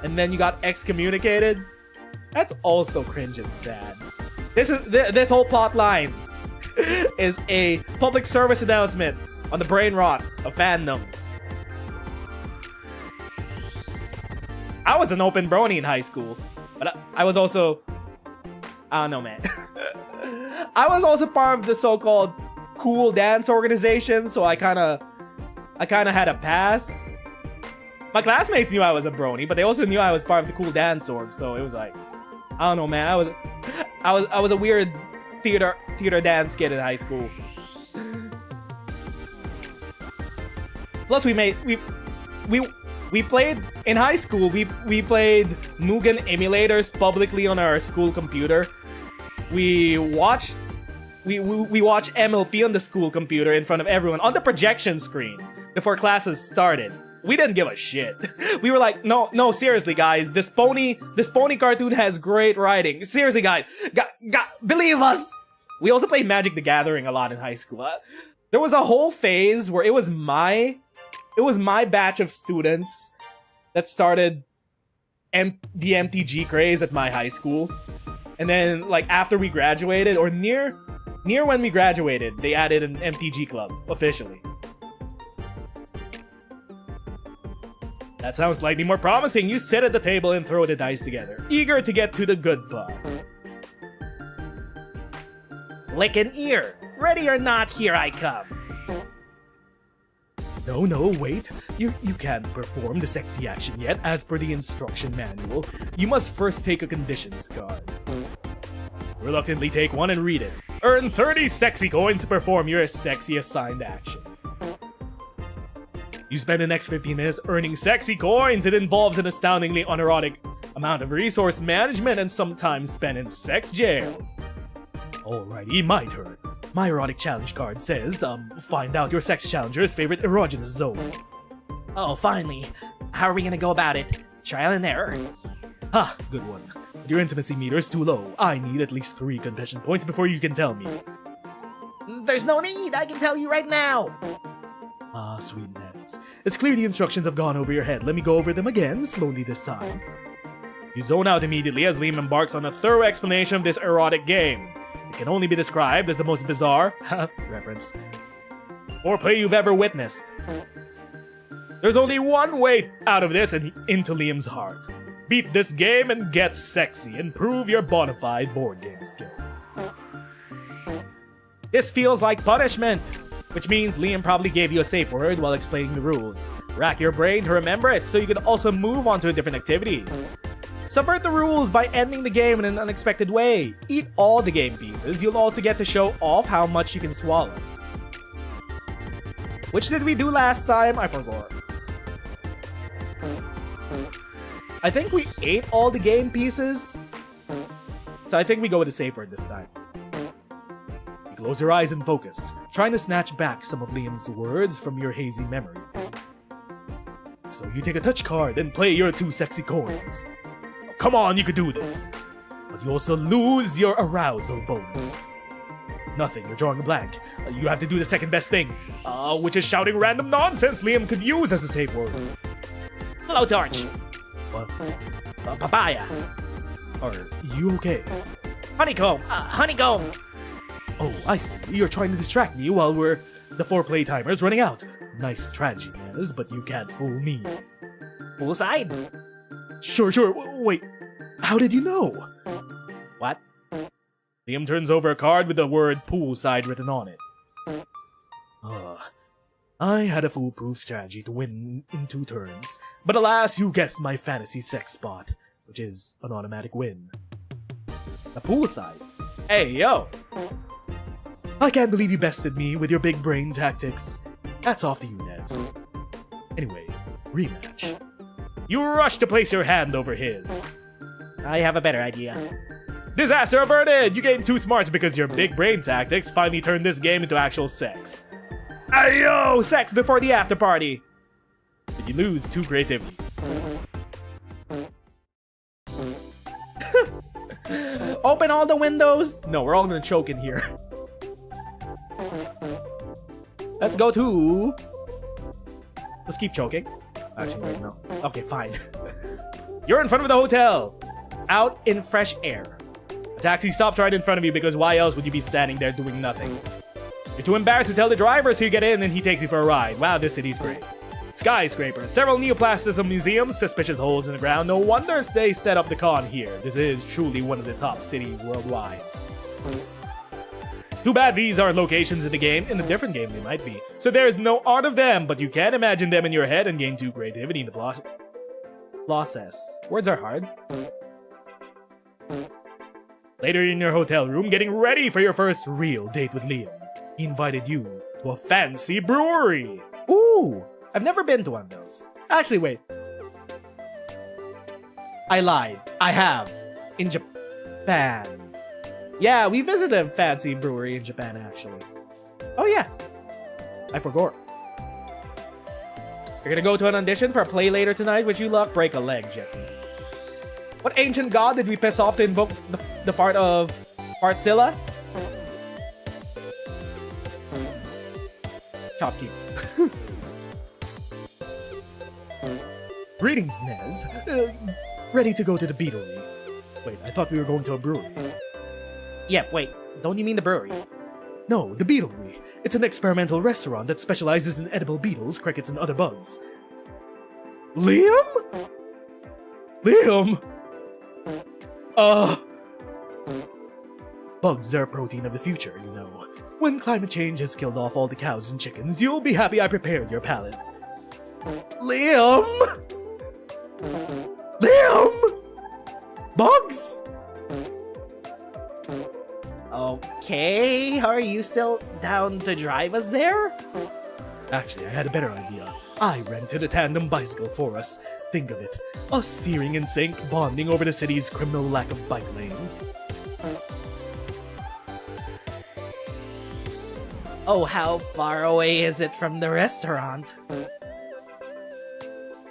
and then you got excommunicated? That's also cringe and sad. This whole plot line is a public service announcement on the brain rot of fandoms. I was an open brony in high school, but I was also... I don't know, man. I was also part of the so-called cool dance organization, so I kind of had a pass. My classmates knew I was a brony, but they also knew I was part of the cool dance org, so it was like... I don't know, man. I was a weird theater dance kid in high school. Plus, we played in high school. We played Mugen emulators publicly on our school computer. We watched MLP on the school computer in front of everyone on the projection screen before classes started. We didn't give a shit. We were like, no, seriously, guys. This pony cartoon has great writing. Seriously, guys, believe us. We also played Magic the Gathering a lot in high school. There was a whole phase where it was my batch of students that started the MTG craze at my high school. And then, like, after we graduated, or near when we graduated, they added an MTG club officially. That sounds slightly more promising. You sit at the table and throw the dice together, eager to get to the good part. Lick an ear. Ready or not, here I come. No, wait. You can't perform the sexy action yet. As per the instruction manual, you must first take a conditions card. Reluctantly take one and read it. Earn 30 sexy coins to perform your sexy assigned action. You spend the next 15 minutes earning sexy coins. It involves an astoundingly unerotic amount of resource management and some time spent in sex jail. Alrighty, my turn. My erotic challenge card says, find out your sex challenger's favorite erogenous zone. Oh, finally. How are we gonna go about it? Trial and error? Ha, good one. Your intimacy meter is too low. I need at least 3 confession points before you can tell me. There's no need. I can tell you right now. Ah, sweet Neds. It's clear the instructions have gone over your head. Let me go over them again, slowly this time. You zone out immediately as Liam embarks on a thorough explanation of this erotic game. It can only be described as the most bizarre, reference, foreplay you've ever witnessed. There's only one way out of this and into Liam's heart. Beat this game and get sexy. Improve your bona fide board game skills. This feels like punishment, which means Liam probably gave you a safe word while explaining the rules. Rack your brain to remember it so you can also move on to a different activity. Subvert the rules by ending the game in an unexpected way. Eat all the game pieces. You'll also get to show off how much you can swallow. Which did we do last time? I forgot. I think we ate all the game pieces. So I think we go with the safe word this time. You close your eyes and focus, trying to snatch back some of Liam's words from your hazy memories. So you take a touch card and play your 2 sexy coins. Come on, you could do this. But you also lose your arousal bonus. Nothing, you're drawing a blank. You have to do the second best thing, which is shouting random nonsense Liam could use as a safe word. Blowtorch. What? Papaya. Are you okay? Honeycomb. Honeycomb. Oh, I see. You're trying to distract me while the foreplay timer is running out. Nice strategy, Nez, but you can't fool me. Poolside? Sure. Wait, how did you know? What? Liam turns over a card with the word poolside written on it. I had a foolproof strategy to win in 2 turns, but alas, you guessed my fantasy sex spot, which is an automatic win. The poolside. Hey, yo! I can't believe you bested me with your big brain tactics. Hats off to you, Nez. Anyway, rematch. You rush to place your hand over his. I have a better idea. Disaster averted! You gained 2 smarts because your big brain tactics finally turned this game into actual sex. Ayo! Sex before the after party! But you lose 2 creativity. Open all the windows. No, we're all gonna choke in here. Let's go to... Let's keep choking. Actually, wait, no. Okay, fine. You're in front of the hotel. Out in fresh air. A taxi stops right in front of you because why else would you be standing there doing nothing? You're too embarrassed to tell the driver, so you get in and he takes you for a ride. Wow, this city's great. Skyscrapers, several neoplastism museums, suspicious holes in the ground. No wonder they set up the con here. This is truly one of the top cities worldwide. Too bad these aren't locations in the game. In a different game they might be. So there is no art of them, but you can imagine them in your head and gain 2 creativity in the process. Words are hard. Later in your hotel room, getting ready for your first real date with Liam. He invited you to a fancy brewery. Ooh! I've never been to one of those. Actually, wait. I lied. I have. In Japan. Yeah, we visited a fancy brewery in Japan, actually. Oh, yeah. I forgot. You're gonna go to an audition for a play later tonight. Wish you luck. Break a leg, Jesse. What ancient god did we piss off to invoke the fart of Fartzilla? Shopkeep. Greetings, Nez. Ready to go to the Beatlery. Wait, I thought we were going to a brewery. Yeah, wait. Don't you mean the brewery? No, the Beatlery. It's an experimental restaurant that specializes in edible beetles, crickets, and other bugs. Liam? Liam? Bugs are protein of the future, you know. When climate change has killed off all the cows and chickens, you'll be happy I prepared your palate. Liam? Liam? Bugs? Okay, are you still down to drive us there? Actually, I had a better idea. I rented a tandem bicycle for us. Think of it. Us steering in sync, bonding over the city's criminal lack of bike lanes. Oh, how far away is it from the restaurant?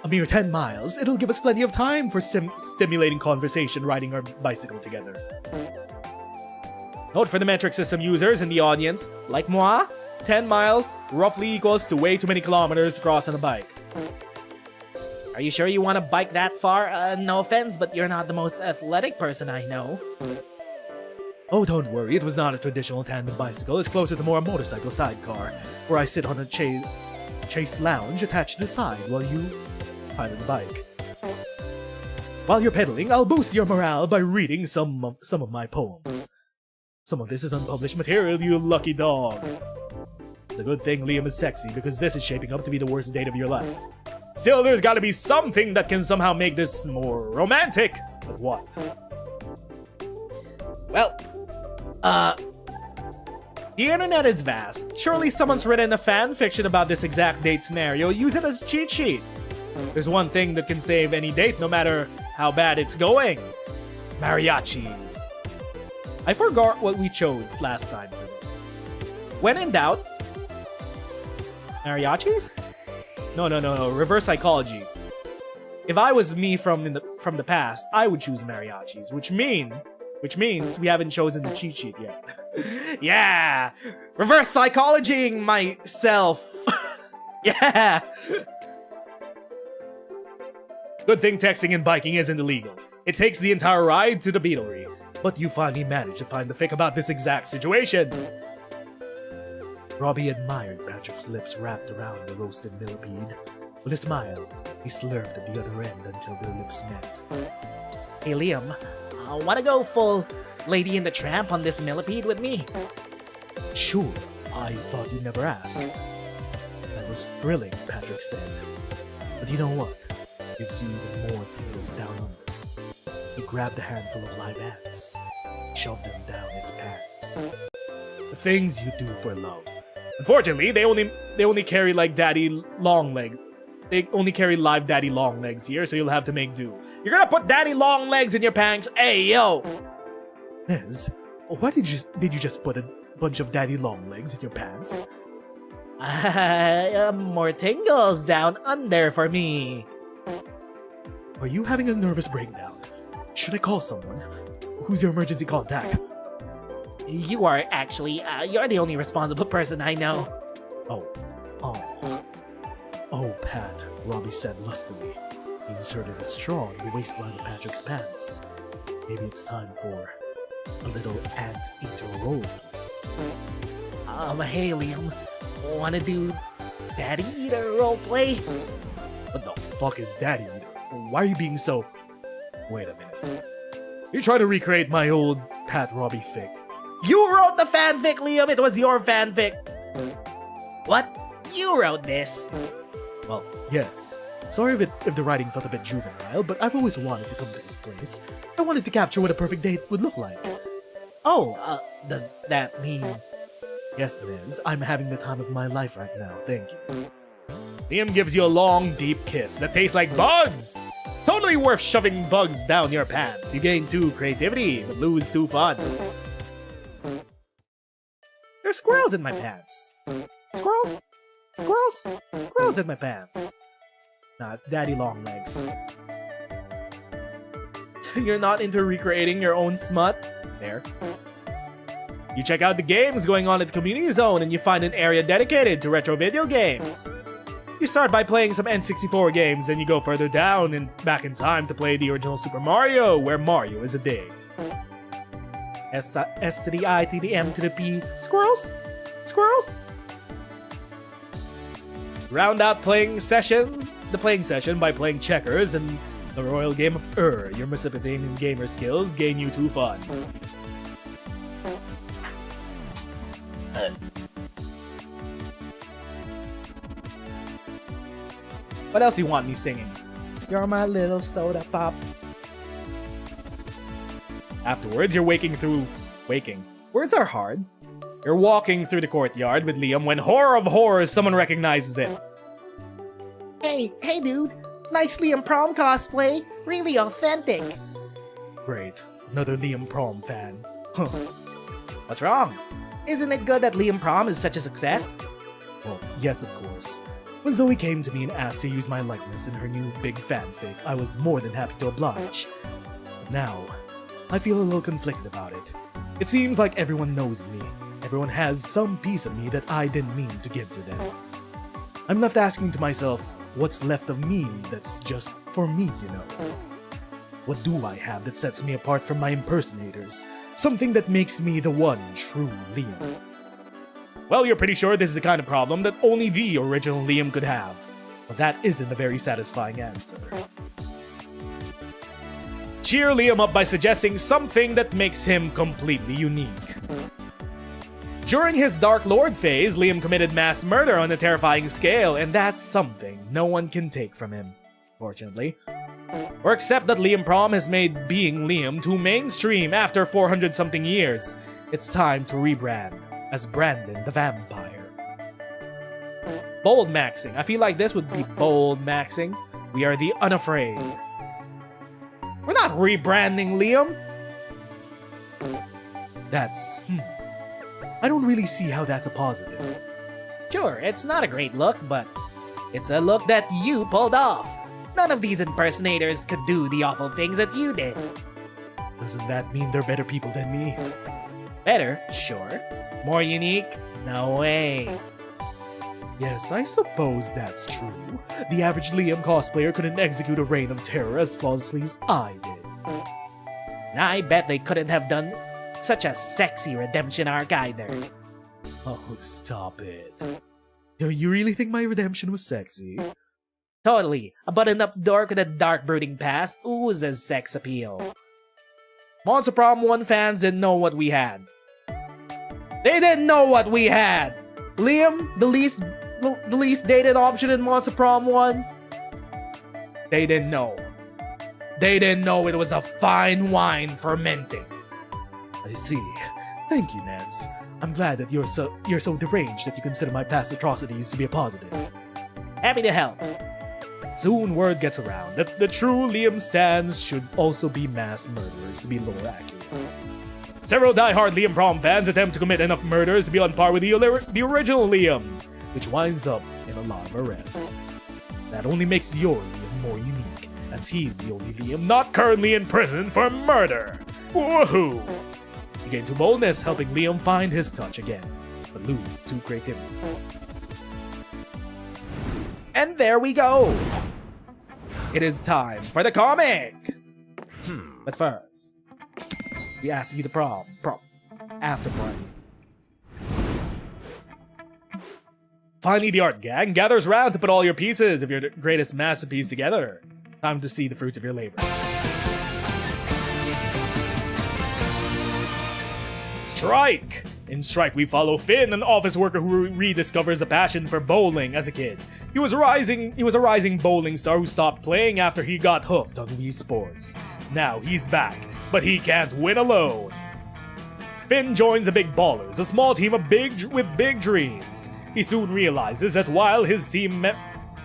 A mere 10 miles. It'll give us plenty of time for stimulating conversation riding our bicycle together. Note for the metric system users in the audience, Like moi? 10 miles roughly equals to way too many kilometers to cross on a bike. Are you sure you want to bike that far? No offense, but you're not the most athletic person I know. Oh, don't worry, it was not a traditional tandem bicycle. It's closer to more a motorcycle sidecar, where I sit on a chase lounge attached to the side while you pilot the bike. While you're pedaling, I'll boost your morale by reading some of my poems. Some of this is unpublished material, you lucky dog. It's a good thing Liam is sexy, because this is shaping up to be the worst date of your life. Still, there's gotta be something that can somehow make this more romantic. But what? Well, the internet is vast. Surely someone's written a fan fiction about this exact date scenario. Use it as a cheat sheet. There's one thing that can save any date, no matter how bad it's going. Mariachis. I forgot what we chose last time for this. When in doubt... Mariachis? No. Reverse psychology. If I was me from the past, I would choose mariachis, which means we haven't chosen the cheat sheet yet. Yeah! Reverse psychologying myself. Yeah! Good thing texting and biking isn't illegal. It takes the entire ride to the Beatlery. But you finally managed to find the fic about this exact situation. Robbie admired Patrick's lips wrapped around the roasted millipede. With a smile, he slurped at the other end until their lips met. Hey Liam, wanna go full Lady and the Tramp on this millipede with me? Sure, I thought you'd never ask. That was thrilling, Patrick said. But you know what? Gives you even more tingles down under. He grabbed a handful of live ants, shoved them down his pants. The things you do for love. Unfortunately, they only carry like daddy long legs. They only carry live daddy long legs here, so you'll have to make do. You're gonna put daddy long legs in your pants? Hey yo! Nez, why did you just put a bunch of daddy long legs in your pants? More tingles down under for me. Are you having a nervous breakdown? Should I call someone? Who's your emergency contact? You are actually, you're the only responsible person I know. Oh, Pat, Robbie said lustily. He inserted a straw in the waistline of Patrick's pants. Maybe it's time for a little ant-eater roll. Hey Liam, wanna do Daddy Eater roleplay? What the fuck is Daddy Eater? Why are you being so... Wait a minute. You're trying to recreate my old Pat Robbie fic. You wrote the fanfic, Liam! It was your fanfic! What? You wrote this? Well, yes. Sorry if the writing felt a bit juvenile, but I've always wanted to come to this place. I wanted to capture what a perfect date would look like. Oh, does that mean... Yes, Nez, I'm having the time of my life right now, thank you. Liam gives you a long, deep kiss that tastes like bugs! Totally worth shoving bugs down your pants. You gain 2 creativity, but lose 2 fun. There's squirrels in my pants. Squirrels? Squirrels? Squirrels in my pants. Nah, it's daddy long legs. You're not into recreating your own smut? Fair. You check out the games going on at the community zone and you find an area dedicated to retro video games. You start by playing some N64 games, then you go further down and back in time to play the original Super Mario, where Mario is a dig. S to the I to the M to the P. Squirrels? Squirrels? Round out the playing session by playing checkers and the royal game of Your Mississippi and gamer skills gain you 2 fun. What else do you want me singing? You're my little soda pop. Afterwards, you're waking. Words are hard. You're walking through the courtyard with Liam when, horror of horrors, someone recognizes it. Hey dude. Nice Liam Prom cosplay. Really authentic. Great, another Liam Prom fan. What's wrong? Isn't it good that Liam Prom is such a success? Well, yes, of course. When Zoe came to me and asked to use my likeness in her new big fanfic, I was more than happy to oblige. But now, I feel a little conflicted about it. It seems like everyone knows me. Everyone has some piece of me that I didn't mean to give to them. I'm left asking to myself, what's left of me that's just for me, you know? What do I have that sets me apart from my impersonators? Something that makes me the one true Liam. Well, you're pretty sure this is the kind of problem that only the original Liam could have. But that isn't a very satisfying answer. Cheer Liam up by suggesting something that makes him completely unique. During his Dark Lord phase, Liam committed mass murder on a terrifying scale, and that's something no one can take from him, fortunately. Or accept that Liam Prom has made being Liam too mainstream after 400-something years. It's time to rebrand as Brandon the Vampire. Bold maxing. I feel like this would be bold maxing. We are the unafraid. We're not rebranding Liam. That's... I don't really see how that's a positive. Sure, it's not a great look, but it's a look that you pulled off. None of these impersonators could do the awful things that you did. Doesn't that mean they're better people than me? Better, sure. More unique? No way. Yes, I suppose that's true. The average Liam cosplayer couldn't execute a reign of terror as flawlessly as I did. And I bet they couldn't have done such a sexy redemption arc either. Oh, stop it. You really think my redemption was sexy? Totally. A buttoned-up dork with a dark brooding past oozes sex appeal. Monster Prom 1 fans didn't know what we had. They didn't know what we had! Liam, the least dated option in Monster Prom 1? They didn't know. They didn't know it was a fine wine fermenting. I see. Thank you, Nez. I'm glad that you're so deranged that you consider my past atrocities to be a positive. Happy to help. Soon word gets around that the true Liam stans should also be mass murderers to be lore accurate. Several die-hard Liam Prom fans attempt to commit enough murders to be on par with the original Liam, which winds up in a lot of arrests. That only makes your Liam more unique, as he's the only Liam not currently in prison for murder. Woohoo! He gained 2 boldness, helping Liam find his touch again, but lose 2 creativity. And there we go! It is time for the comic! But first, we ask you to prom, AfterParty. Finally, the art gang gathers round to put all your pieces of your greatest masterpiece together. Time to see the fruits of your labor. Strike! In Strike, we follow Finn, an office worker who rediscovers a passion for bowling as a kid. He was a rising bowling star who stopped playing after he got hooked on Wii Sports. Now he's back, but he can't win alone. Finn joins the Big Ballers, a small team with big dreams. He soon realizes that while his team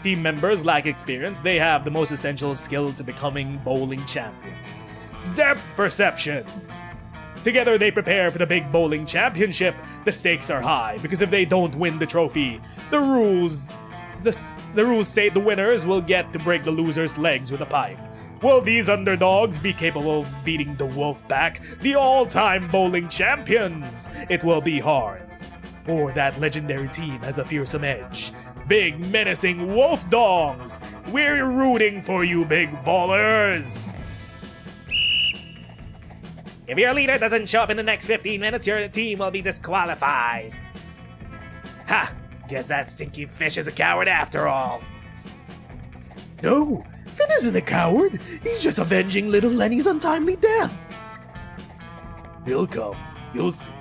members lack experience, they have the most essential skill to becoming bowling champions: depth perception. Together they prepare for the big bowling championship. The stakes are high because if they don't win the trophy, the rules say the winners will get to break the loser's legs with a pipe. Will these underdogs be capable of beating the Wolfpack, the all-time bowling champions? It will be hard. Or that legendary team has a fearsome edge. Big menacing wolf dogs. We're rooting for you, big ballers. If your leader doesn't show up in the next 15 minutes, your team will be disqualified. Ha! Guess that stinky fish is a coward after all. No, Finn isn't a coward. He's just avenging little Lenny's untimely death. He'll come. You'll see.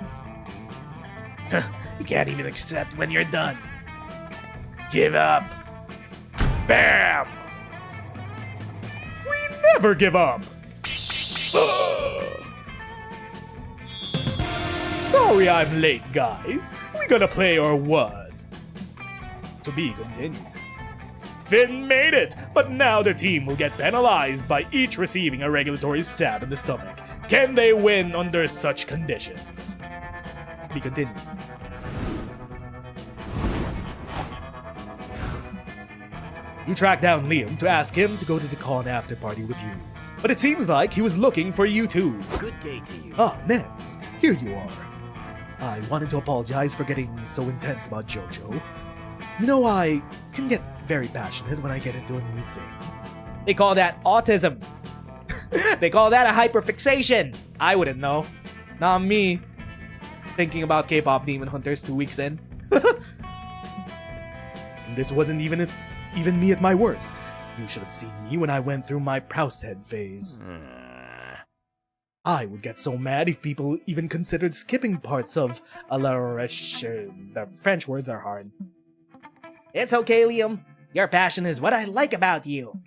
You can't even accept when you're done. Give up. Bam! We never give up. Sorry I'm late, guys. We gonna play or what? To be continued. Finn made it, but now the team will get penalized by each receiving a regulatory stab in the stomach. Can they win under such conditions? To be continued. You track down Liam to ask him to go to the con after party with you. But it seems like he was looking for you too. Good day to you. Ah, Nez, here you are. I wanted to apologize for getting so intense about JOJO. You know, I can get very passionate when I get into a new thing. They call that autism. They call that a hyperfixation. I wouldn't know. Not me. Thinking about K-pop Demon Hunters 2 weeks in. And this wasn't even me at my worst. You should have seen me when I went through my Proushead phase. I would get so mad if people even considered skipping parts of the French words are hard. It's okay, Liam. Your passion is what I like about you.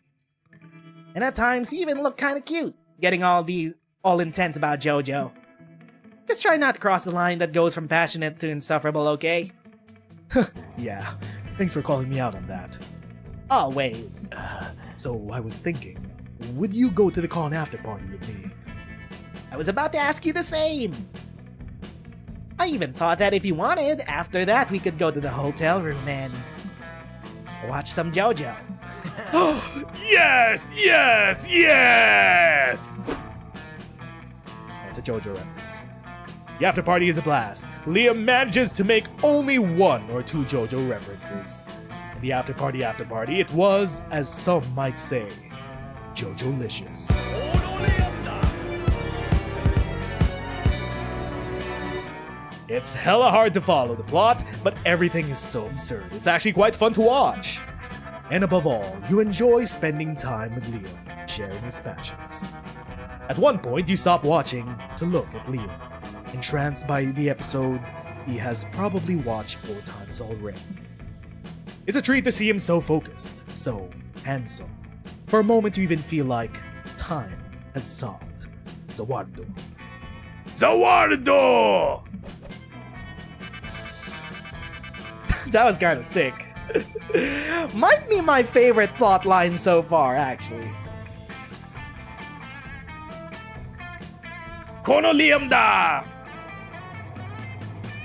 And at times, you even look kind of cute, getting all intense about JOJO. Just try not to cross the line that goes from passionate to insufferable, okay? Yeah, thanks for calling me out on that. Always. So I was thinking, would you go to the con after party with me? I was about to ask you the same. I even thought that if you wanted, after that we could go to the hotel room and watch some JOJO. Yes! Yes! Yes! That's a JOJO reference. The after party is a blast. Liam manages to make only 1 or 2 JOJO references. And the after party, it was, as some might say, JOJO-licious. It's hella hard to follow the plot, but everything is so absurd. It's actually quite fun to watch. And above all, you enjoy spending time with Liam, sharing his passions. At one point, you stop watching to look at Liam. Entranced by the episode he has probably watched 4 times already. It's a treat to see him so focused, so handsome. For a moment you even feel like time has stopped. Zawardo. Zawardo! That was kind of sick. Might be my favorite plotline so far, actually. Kono Liam da!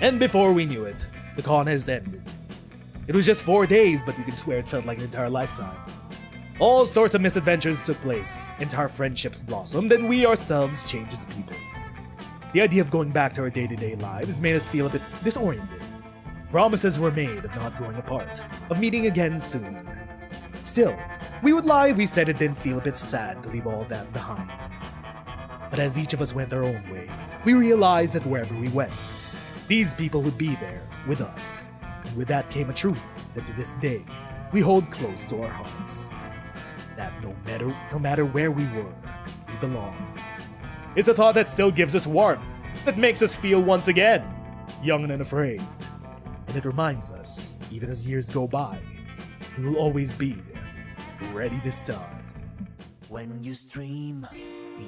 And before we knew it, the con has ended. It was just 4 days, but we can swear it felt like an entire lifetime. All sorts of misadventures took place, entire friendships blossomed, and we ourselves changed as people. The idea of going back to our day-to-day lives made us feel a bit disoriented. Promises were made of not growing apart, of meeting again soon. Still, we would lie if we said it didn't feel a bit sad to leave all that behind. But as each of us went our own way, we realized that wherever we went, these people would be there with us. And with that came a truth that to this day, we hold close to our hearts. That no matter where we were, we belong. It's a thought that still gives us warmth, that makes us feel once again, young and unafraid. And it reminds us, even as years go by, we will always be ready to start. When you stream,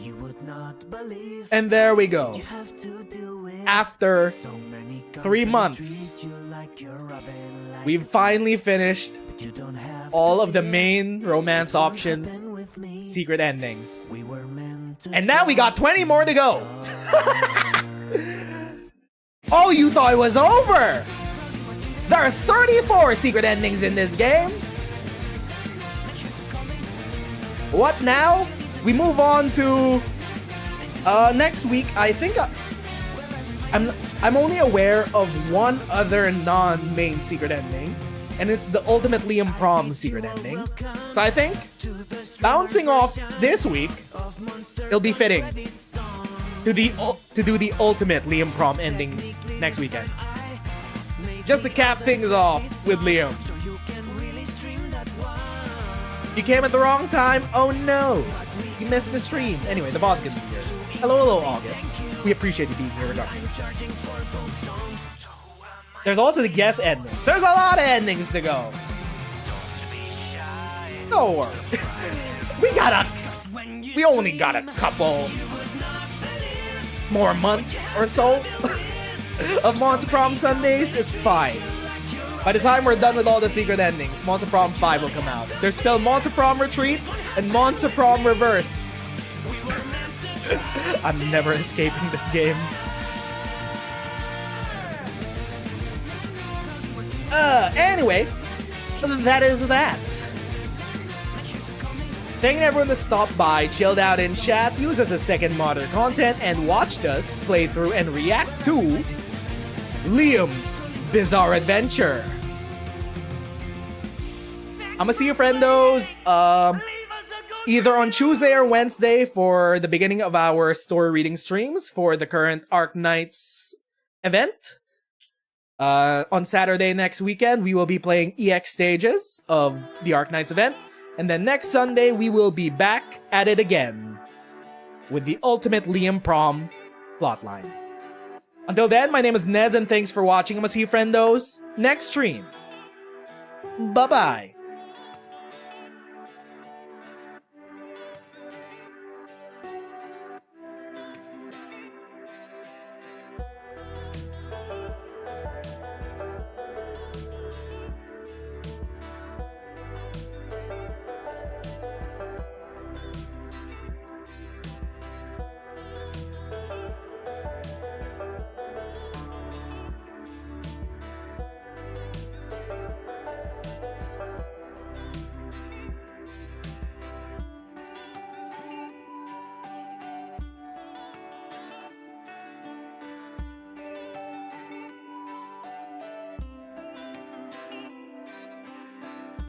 you would not believe. And there we go. You have to deal with After so many 3 months, treat you like you're Robin, like we've finally finished but you don't have all to of the fear. main romance It won't options, happen with me. secret endings. We were meant to And now we got 20 more to go. trust. Oh, you thought it was over? There are 34 secret endings in this game. What now? We move on to next week. I think I'm only aware of one other non-main secret ending, and it's the ultimate Liam Prom secret ending. So I think bouncing off this week, it'll be fitting to do the ultimate Liam Prom ending next weekend. Just to cap things off with Liam. You came at the wrong time. Oh no, you missed the stream. Anyway, the boss gonna be here. Hello, August. We appreciate you being here regardless. There's also the guest endings. There's a lot of endings to go. Don't worry. We only got a couple more months or so of Monster Prom Sundays. It's fine. By the time we're done with all the secret endings, Monster Prom 5 will come out. There's still Monster Prom Retreat and Monster Prom Reverse. I'm never escaping this game. Anyway, that is that. Thanking everyone that stopped by, chilled out in chat, used as a second monitor content, and watched us play through and react to Liam's Bizarre Adventure. I'ma see you, friendos, either on Tuesday or Wednesday for the beginning of our story reading streams for the current Arc Knights event. On Saturday next weekend, we will be playing EX stages of the Arc Knights event. And then next Sunday, we will be back at it again with the ultimate Liam Prom plotline. Until then, my name is Nez and thanks for watching. I'ma see you, friendos, next stream. Bye-bye.